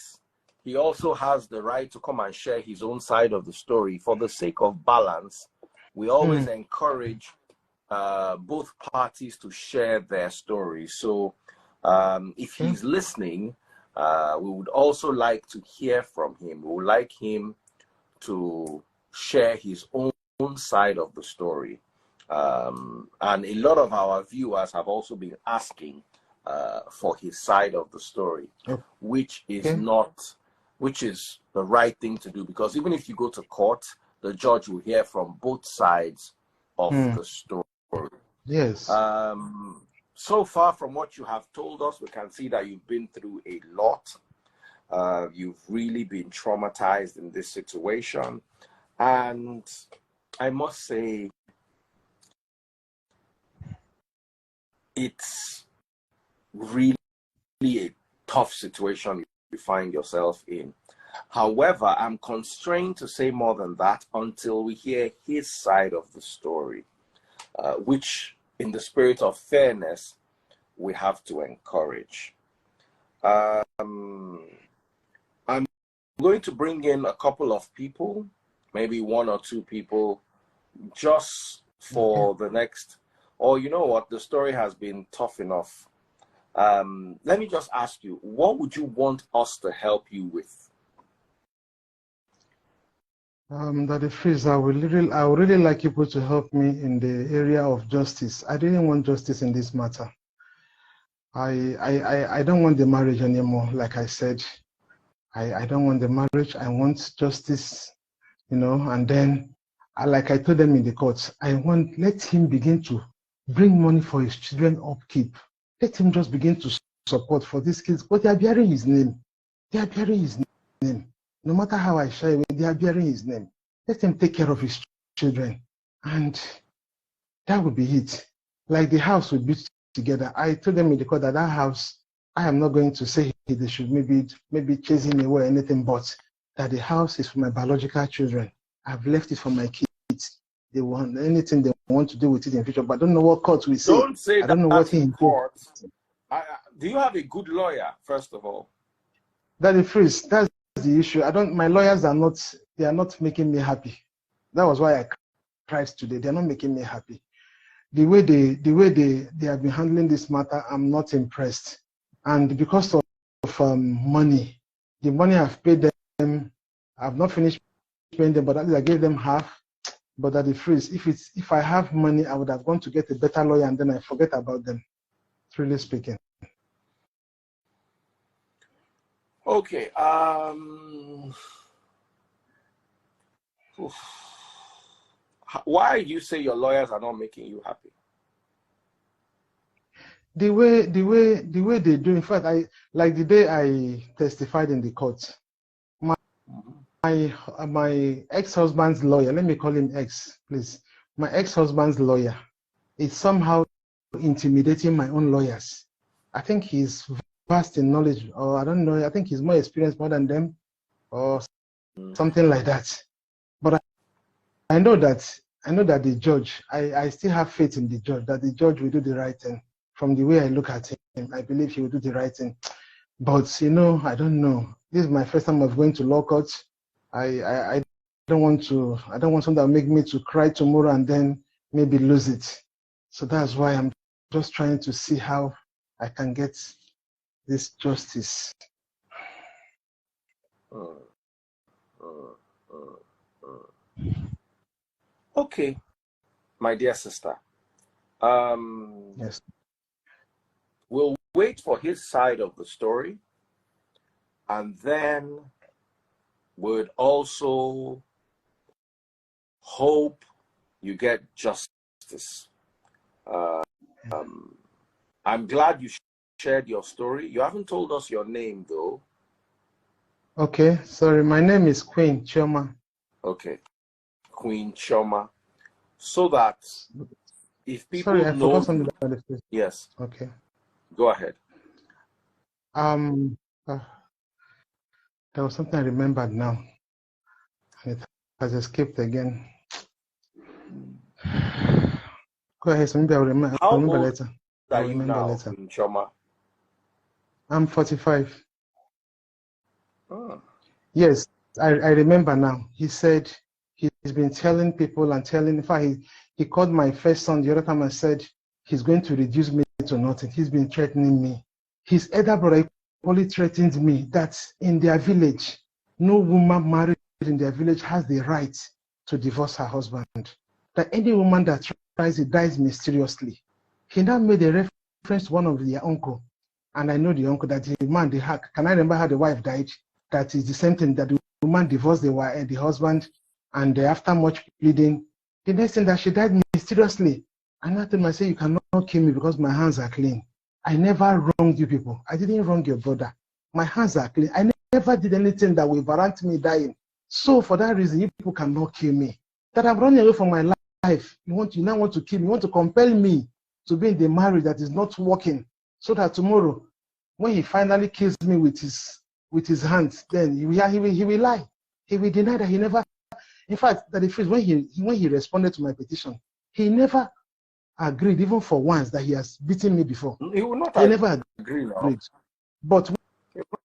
S2: he also has the right to come and share his own side of the story. For the sake of balance, we always encourage both parties to share their story. So if he's listening, we would also like to hear from him. We would like him to share his own side of the story. And a lot of our viewers have also been asking for his side of the story, which is the right thing to do, because even if you go to court, the judge will hear from both sides of the story.
S1: Yes.
S2: So far from what you have told us, we can see that you've been through a lot. You've really been traumatized in this situation. And I must say, it's really a tough situation you find yourself in. However, I'm constrained to say more than that until we hear his side of the story. which, in the spirit of fairness, we have to encourage. I'm going to bring in a couple of people, maybe one or two people, just for the next, or you know what, the story has been tough enough. Let me just ask you, what would you want us to help you with?
S1: Daddy Freeze, I would really like people to help me in the area of justice. I didn't want justice in this matter. I don't want the marriage anymore. Like I said, I don't want the marriage. I want justice, you know, and then, like I told them in the courts, let him begin to bring money for his children upkeep. Let him just begin to support for these kids, but they are bearing his name. They are bearing his name. No matter how I shy away, they are bearing his name. Let him take care of his children. And that would be it. Like the house we built together. I told them in the court that house, I am not going to say they should maybe chase him away or anything, but that the house is for my biological children. I've left it for my kids. They want anything they want to do with it in future, but I don't know what court we say.
S2: Don't say
S1: I don't know what he
S2: in court. Do you have a good lawyer, first of all?
S1: Daddy Freeze, that's the issue. My lawyers are not making me happy. That was why I cried today. They're not making me happy. The way they have been handling this matter, I'm not impressed. And because of money, the money I've paid them, I've not finished paying them, but at least I gave them half. But Daddy Freeze, if I have money, I would have gone to get a better lawyer and then I forget about them, truly speaking.
S2: Okay. Why do you say your lawyers are not making you happy?
S1: The way they do. In fact, like the day I testified in the court, my ex-husband's lawyer, let me call him ex, please. My ex-husband's lawyer is somehow intimidating my own lawyers. I think he's vast in knowledge, or I don't know, I think he's more experienced more than them, or something like that. But I know that the judge, I still have faith in the judge, that the judge will do the right thing. From the way I look at him, I believe he will do the right thing. But you know, I don't know. This is my first time of going to law court. I don't want something that will make me to cry tomorrow and then maybe lose it. So that's why I'm just trying to see how I can get this justice.
S2: Okay, my dear sister.
S1: Yes.
S2: We'll wait for his side of the story, and then would also hope you get justice. I'm glad you shared your story. You haven't told us your name, though.
S1: Okay, sorry. My name is Queen Chioma.
S2: Okay, Queen Chioma. So that if people
S1: sorry, I
S2: know
S1: forgot something about the face.
S2: Yes.
S1: Okay.
S2: Go ahead.
S1: There was something I remembered now. It has escaped again. Go ahead, so maybe I'll remember later.
S2: How old are you now, Queen Chioma?
S1: I'm 45.
S2: Oh.
S1: Yes, I remember now. He said he's been telling people and in fact, he called my first son the other time and said he's going to reduce me to nothing. He's been threatening me. His elder brother only threatened me that in their village, no woman married in their village has the right to divorce her husband. That any woman that tries it dies mysteriously. He now made a reference to one of their uncle, and I know the uncle that the man they had. Can I remember how the wife died? That is the same thing, that the woman divorced the husband, and after much pleading, the next thing that she died mysteriously. And I told him, I said, you cannot kill me because my hands are clean. I never wronged you people. I didn't wrong your brother. My hands are clean. I never did anything that will warrant me dying. So for that reason, you people cannot kill me. That I'm running away from my life. You now want to kill me. You want to compel me to be in the marriage that is not working, so that tomorrow, when he finally kills me with his hands, then he will lie. He will deny that he never. In fact, that the phrase when he responded to my petition, he never agreed, even for once, that he has beaten me before.
S2: He will not
S1: He never
S2: agree now.
S1: agreed. But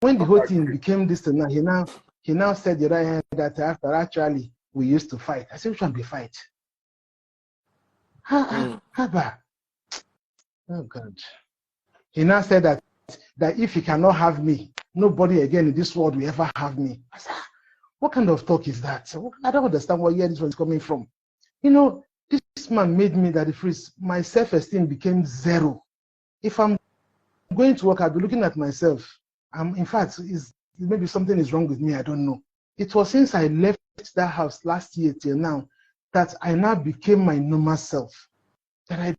S1: when the whole thing became this thing, he now said the right hand that after actually we used to fight. I said, which one be fight? Haba. Oh God. He now said that if he cannot have me, nobody again in this world will ever have me. I said, what kind of talk is that? I don't understand where this one is coming from. You know, this man made me that my self-esteem became zero. If I'm going to work, I'll be looking at myself. In fact, maybe something is wrong with me. I don't know. It was since I left that house last year till now that I now became my normal self. That I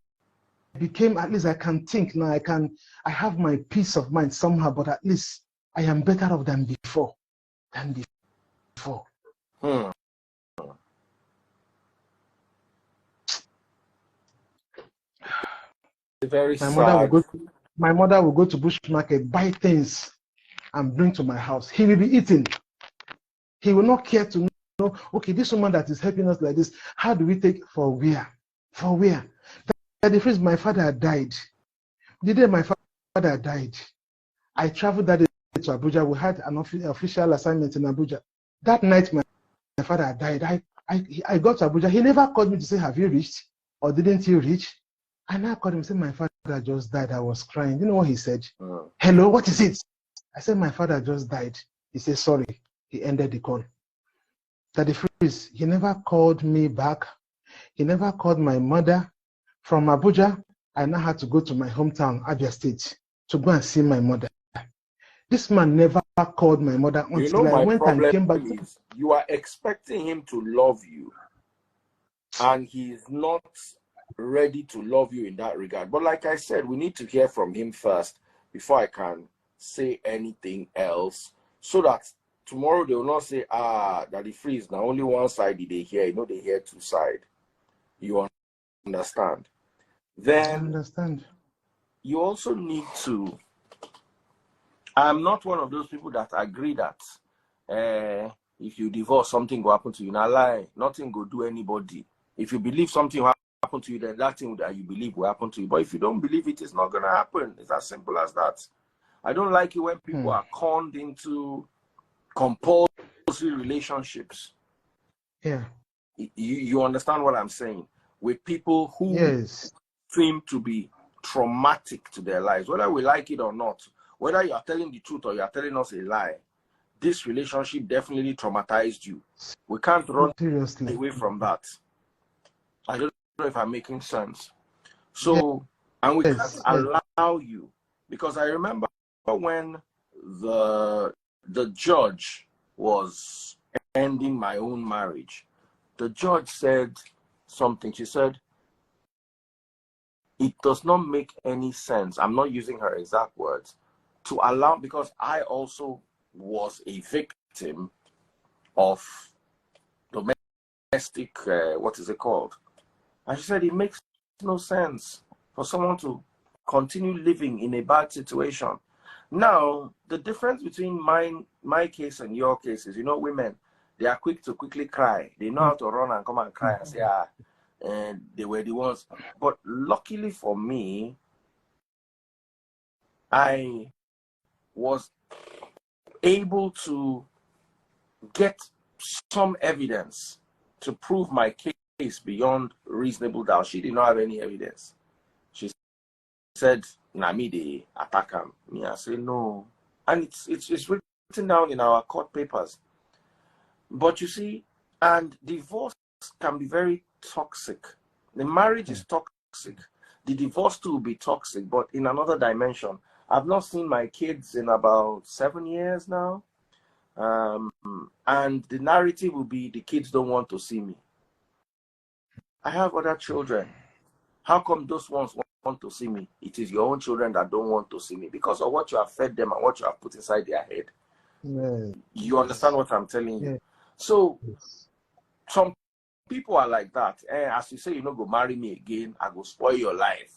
S1: became, at least I can think now. I have my peace of mind somehow, but at least I am better off than before.
S2: Very
S1: my mother will go to bush market, buy things, and bring to my house. He will be eating. He will not care to know, okay, this woman that is helping us like this, how do we take for where? For where? The phrase, my father died. The day my father died, I traveled that day to Abuja. We had an official assignment in Abuja. That night, my father died. I got to Abuja. He never called me to say, have you reached? Or didn't you reach? And I called him and said, my father just died. I was crying. You know what he said? Hello, what is it? I said, my father just died. He said, sorry. He ended the call. That the phrase, he never called me back. He never called my mother. From Abuja, I now had to go to my hometown, Abia State, to go and see my mother. This man never called my mother until I went and came back.
S2: Is you are expecting him to love you, and he is not ready to love you in that regard. But like I said, we need to hear from him first before I can say anything else, so that tomorrow they will not say, that the freeze now only one side did they hear. You know, they hear two sides. You understand? Then
S1: I understand.
S2: You also need to. I'm not one of those people that agree that if you divorce, something will happen to you. Now lie, nothing will do anybody. If you believe something will happen to you, then that thing that you believe will happen to you. But if you don't believe it, it's not gonna happen. It's as simple as that. I don't like it when people are conned into compulsory relationships.
S1: Yeah.
S2: You understand what I'm saying? With people who seem to be traumatic to their lives, whether we like it or not, whether you are telling the truth or you are telling us a lie, this relationship definitely traumatized you. We can't run away from that. I don't know if I'm making sense. So, and we can't allow you, because I remember when the judge was ending my own marriage, the judge said something. She said, it does not make any sense, I'm not using her exact words, to allow, because I also was a victim of domestic, what is it called? And she said, it makes no sense for someone to continue living in a bad situation. Now, the difference between my case and your case is, you know, women, they are quick to quickly cry. They know how to run and come and cry and say, and they were the ones. But luckily for me, I was able to get some evidence to prove my case beyond reasonable doubt. She did not have any evidence. She said, "Nami de attack him." Me, I say no, and it's written down in our court papers. But you see, and divorce can be very toxic. The marriage is toxic. The divorce too will be toxic, but in another dimension. I've not seen my kids in about 7 years now. And the narrative will be the kids don't want to see me. I have other children. How come those ones want to see me? It is your own children that don't want to see me because of what you have fed them and what you have put inside their head.
S1: Yes.
S2: You understand what I'm telling you? Yes. So some people are like that. As you say, you know, go marry me again, I go spoil your life.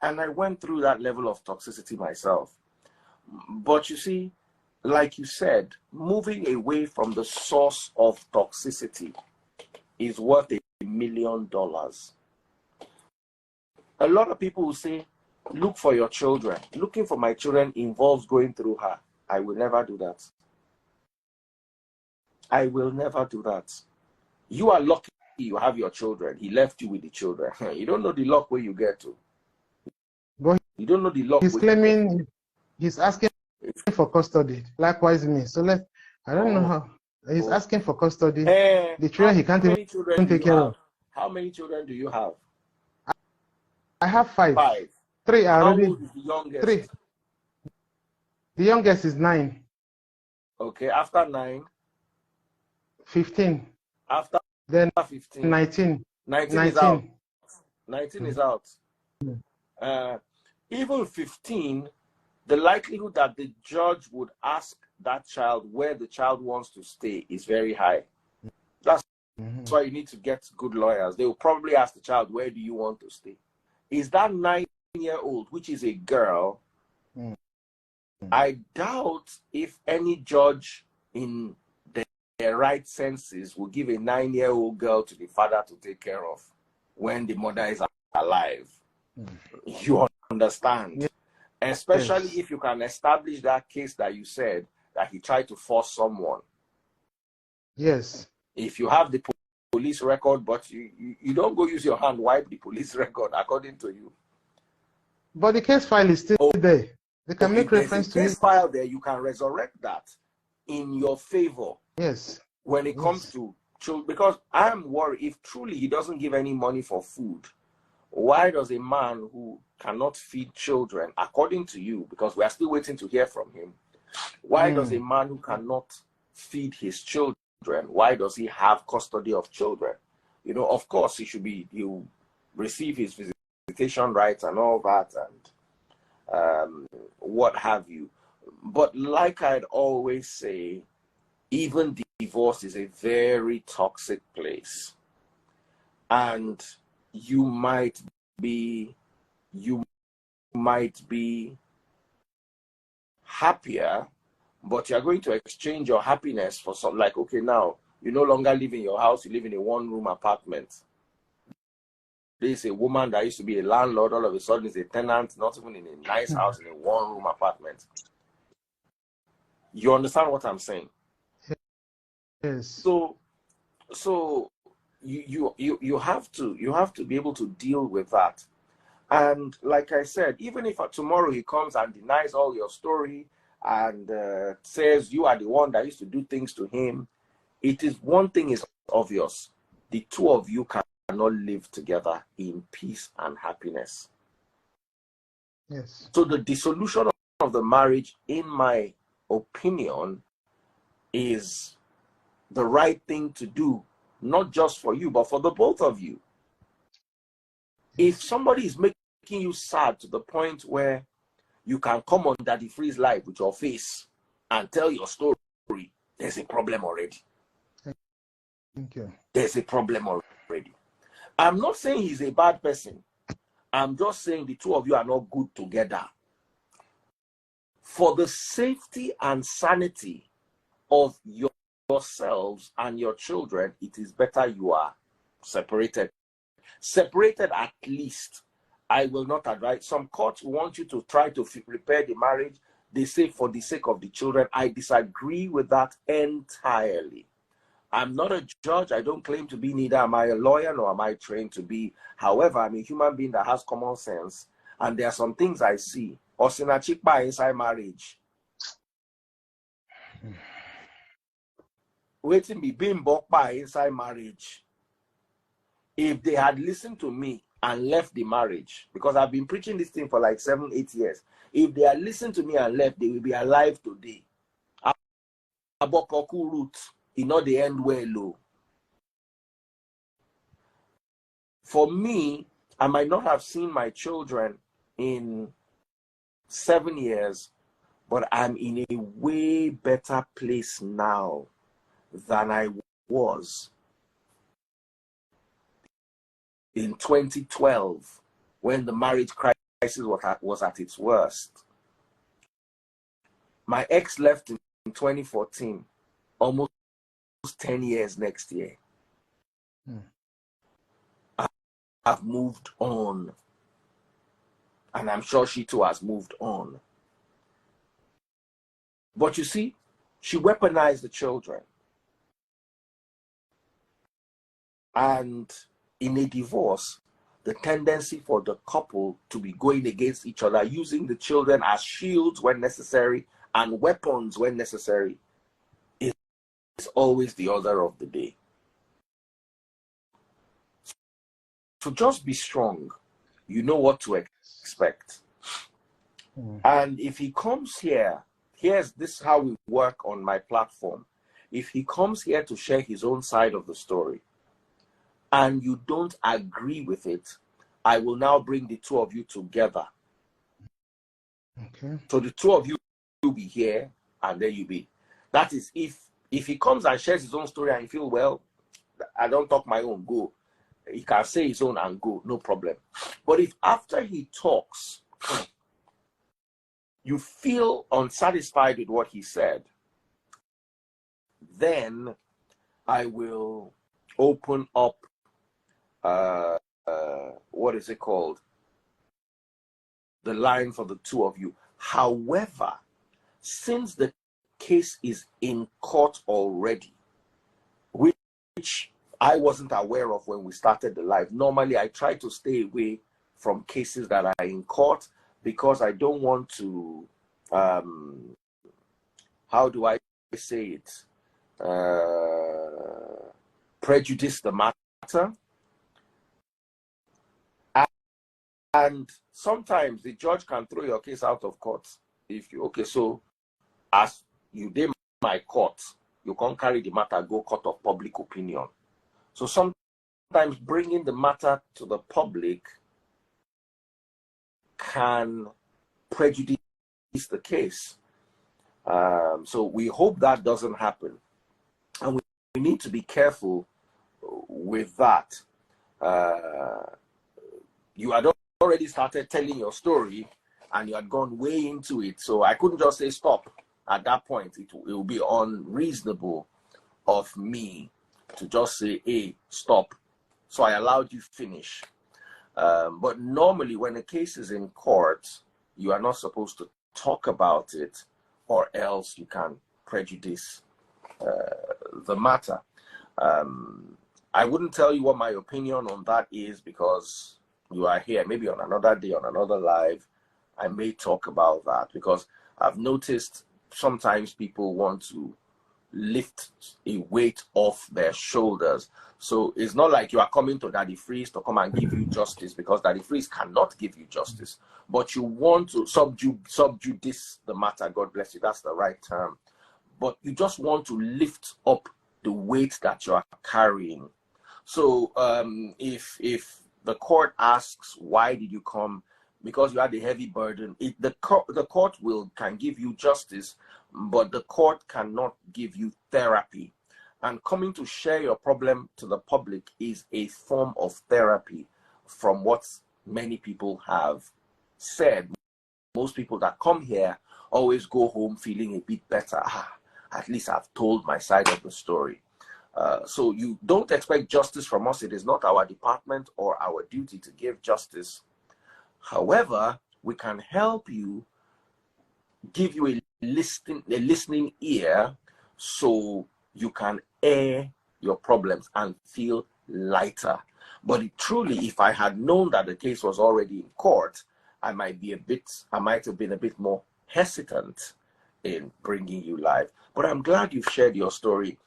S2: And I went through that level of toxicity myself. But you see, like you said, moving away from the source of toxicity is worth $1 million. A lot of people will say, look for your children. Looking for my children involves going through her. I will never do that. I will never do that. You are lucky you have your children. He left you with the children. You don't know the luck where you get to.
S1: But
S2: You don't know the luck.
S1: he's claiming, he's asking for custody. Likewise me. So I don't know how. He's asking for custody. The children he can't even take care of.
S2: How many children do you have?
S1: I have 5.
S2: 5.
S1: 3 are already.
S2: How old is the youngest?
S1: 3. The youngest is 9.
S2: Okay, after 9?
S1: 15.
S2: After
S1: then
S2: 15?
S1: 19.
S2: 19 is out. 19 is out. Even 15, the likelihood that the judge would ask that child where the child wants to stay is very high. That's why you need to get good lawyers. They will probably ask the child, where do you want to stay? Is that 9-year-old, which is a girl, I doubt if any judge in their right senses will give a 9-year-old girl to the father to take care of when the mother is alive. You understand?
S1: Yes.
S2: Especially if you can establish that case that you said that he tried to force someone.
S1: Yes.
S2: If you have the police record, but you don't go use your hand wipe the police record, according to you.
S1: But the case file is still there. They can make reference to it.
S2: Case file there, you can resurrect that in your favor.
S1: Yes.
S2: When it comes to children, because I'm worried if truly he doesn't give any money for food, why does a man who cannot feed children, according to you, because we are still waiting to hear from him, why does a man who cannot feed his children, why does he have custody of children? You know, of course, he'll receive his visitation rights and all that and what have you. But like I'd always say, even divorce is a very toxic place. And you might be happier, but you're going to exchange your happiness for something like, okay, now you no longer live in your house, you live in a one-room apartment. There's a woman that used to be a landlord, all of a sudden is a tenant, not even in a nice house, in a one-room apartment. You understand what I'm saying?
S1: Yes.
S2: So you have to be able to deal with that. And like I said, even if tomorrow he comes and denies all your story and says you are the one that used to do things to him, one thing is obvious: the two of you cannot live together in peace and happiness.
S1: Yes.
S2: So the dissolution of the marriage, in my opinion, is the right thing to do, not just for you, but for the both of you. If somebody is making you sad to the point where you can come on Daddy Free's live with your face and tell your story, there's a problem already.
S1: Thank you.
S2: There's a problem already. I'm not saying he's a bad person. I'm just saying the two of you are not good together. For the safety and sanity of yourselves and your children, it is better you are separated. Separated at least. I will not advise. Some courts want you to try to repair the marriage. They say for the sake of the children. I disagree with that entirely. I'm not a judge. I don't claim to be, neither am I a lawyer, nor am I trained to be. However, I'm a human being that has common sense. And there are some things I see. Osinachikpa inside marriage. Waiting be being bokpa inside marriage. If they had listened to me and left the marriage, because I've been preaching this thing for like 7-8 years, if they had listened to me and left, they will be alive today. Abokoku root, not the end well low. For me, I might not have seen my children in 7 years, but I'm in a way better place now than I was in 2012, when the marriage crisis was at its worst. My ex left in 2014, almost 10 years next year. I've moved on. And I'm sure she too has moved on. But you see, she weaponized the children. And in a divorce, the tendency for the couple to be going against each other, using the children as shields when necessary and weapons when necessary, is always the order of the day. So just be strong. You know what to expect. And if he comes here, this is how we work on my platform. If he comes here to share his own side of the story, and you don't agree with it, I will now bring the two of you together.
S1: Okay.
S2: So the two of you will be here, and there you be. That is, if he comes and shares his own story and you feel, well, I don't talk my own, go. He can say his own and go, no problem. But if after he talks, you feel unsatisfied with what he said, then I will open up, what is it called? The line for the two of you. However, since the case is in court already, which I wasn't aware of when we started the live. Normally, I try to stay away from cases that are in court because I don't want to, how do I say it, prejudice the matter. And sometimes the judge can throw your case out of court. If you, okay, so as you did my court, you can't carry the matter, go court of public opinion. So sometimes bringing the matter to the public can prejudice the case. So we hope that doesn't happen. And we need to be careful with that. You had already started telling your story and you had gone way into it. So I couldn't just say stop at that point. It will be unreasonable of me to just say, hey, stop. So I allowed you finish. But normally when a case is in court, you are not supposed to talk about it or else you can prejudice the matter. I wouldn't tell you what my opinion on that is because you are here. Maybe on another day, on another live, I may talk about that because I've noticed sometimes people want to lift a weight off their shoulders. So it's not like you are coming to Daddy Freeze to come and give you justice, because Daddy Freeze cannot give you justice. But you want to subjudice the matter. God bless you. That's the right term. But you just want to lift up the weight that you are carrying. So if the court asks, why did you come? Because you had a heavy burden. The court can give you justice, but the court cannot give you therapy. And coming to share your problem to the public is a form of therapy, from what many people have said. Most people that come here always go home feeling a bit better. At least I've told my side of the story. So you don't expect justice from us. It is not our department or our duty to give justice. However, we can help you, give you a listening ear, so you can air your problems and feel lighter. But truly, if I had known that the case was already in court, I might have been a bit more hesitant in bringing you live. But I'm glad you've shared your story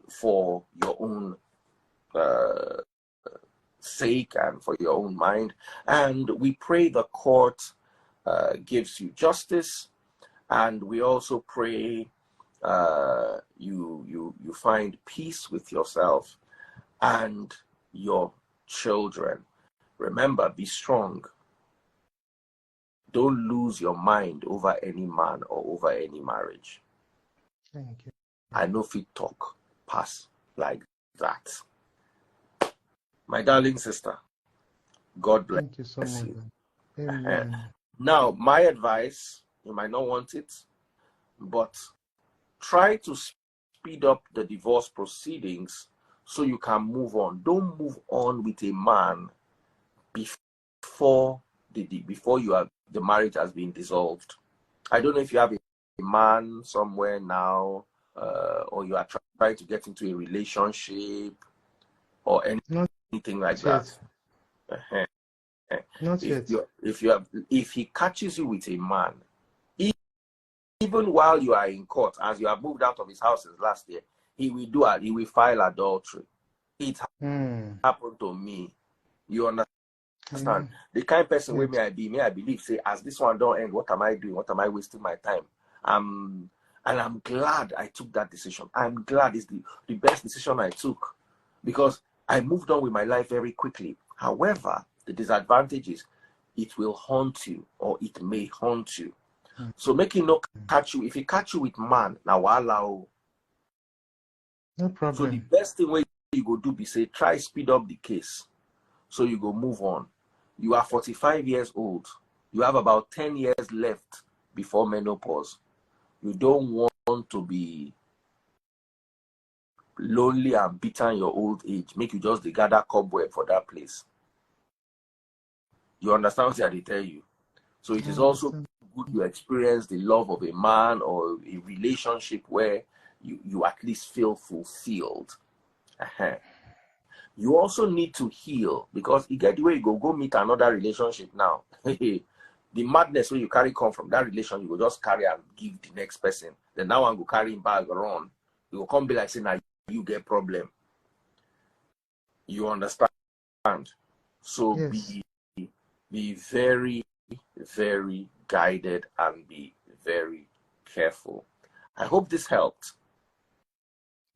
S2: for your own sake and for your own mind. And we pray the court gives you justice, and we also pray you find peace with yourself and your children. Remember, be strong. Don't lose your mind over any man or over any marriage.
S1: Thank you.
S2: I know if we talk pass like that. My darling sister, God bless
S1: Thank you so much.
S2: you.
S1: Amen.
S2: Now, my advice, you might not want it, but try to speed up the divorce proceedings so you can move on. Don't move on with a man before before the marriage has been dissolved. I don't know if you have a man somewhere now, or you are trying to get into a relationship or anything like that.
S1: Not yet.
S2: If he catches you with a man, even while you are in court, as you have moved out of his house since last year, he will file adultery. It happened to me. You understand? The kind of person where may I believe, say, as this one don't end, what am I doing? What am I wasting my time? And I'm glad I took that decision. I'm glad it's the best decision I took, because I moved on with my life very quickly. However, the disadvantage is it will haunt you, or it may haunt you. So make him not catch you. If he catch you with man, now allow.
S1: No problem.
S2: So the best thing you go do be say, try speed up the case. So you go move on. You are 45 years old. You have about 10 years left before menopause. You don't want to be lonely and bitter in your old age. Make you just gather cobweb for that place. You understand what I tell you? So it is also good you experience the love of a man or a relationship where you at least feel fulfilled. You also need to heal, because you get the way you go meet another relationship now. The madness where you carry come from that relation, you will just carry and give the next person. Then that one will carry him back around. You will come be like saying, now you get problem. You understand? So
S1: yes.
S2: be very, very guided and be very careful. I hope this helped.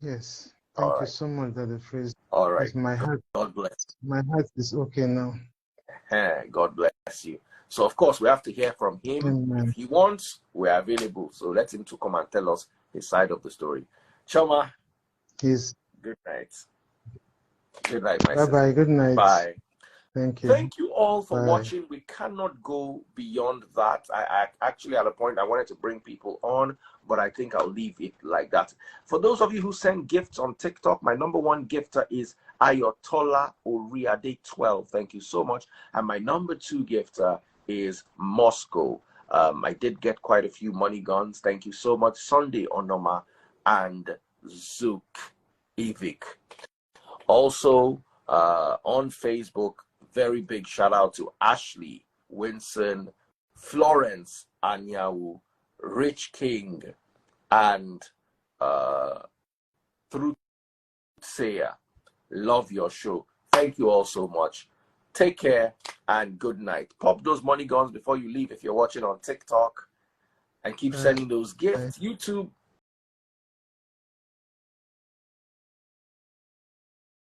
S1: Yes. Thank you so much for the phrase.
S2: All right.
S1: My heart,
S2: God bless.
S1: My heart is okay now.
S2: God bless you. So of course we have to hear from him.
S1: Amen.
S2: If he wants, we're available. So let him to come and tell us his side of the story. Choma. Good night. Good night, my sister.
S1: Bye-bye. Good night.
S2: Bye.
S1: Thank you.
S2: Thank you all for watching. We cannot go beyond that. I actually, at a point, I wanted to bring people on, but I think I'll leave it like that. For those of you who send gifts on TikTok, my number one gifter is Ayotola Oriade12. Thank you so much. And my number two gifter is Moscow. I did get quite a few money guns. Thank you so much. Sunday Onoma and Zook Ivik. Also, on Facebook, very big shout out to Ashley, Winson, Florence Anyawu, Rich King, and Truth Sayer. Love your show. Thank you all so much. Take care and good night. Pop those money guns before you leave if you're watching on TikTok, and keep sending those gifts. YouTube,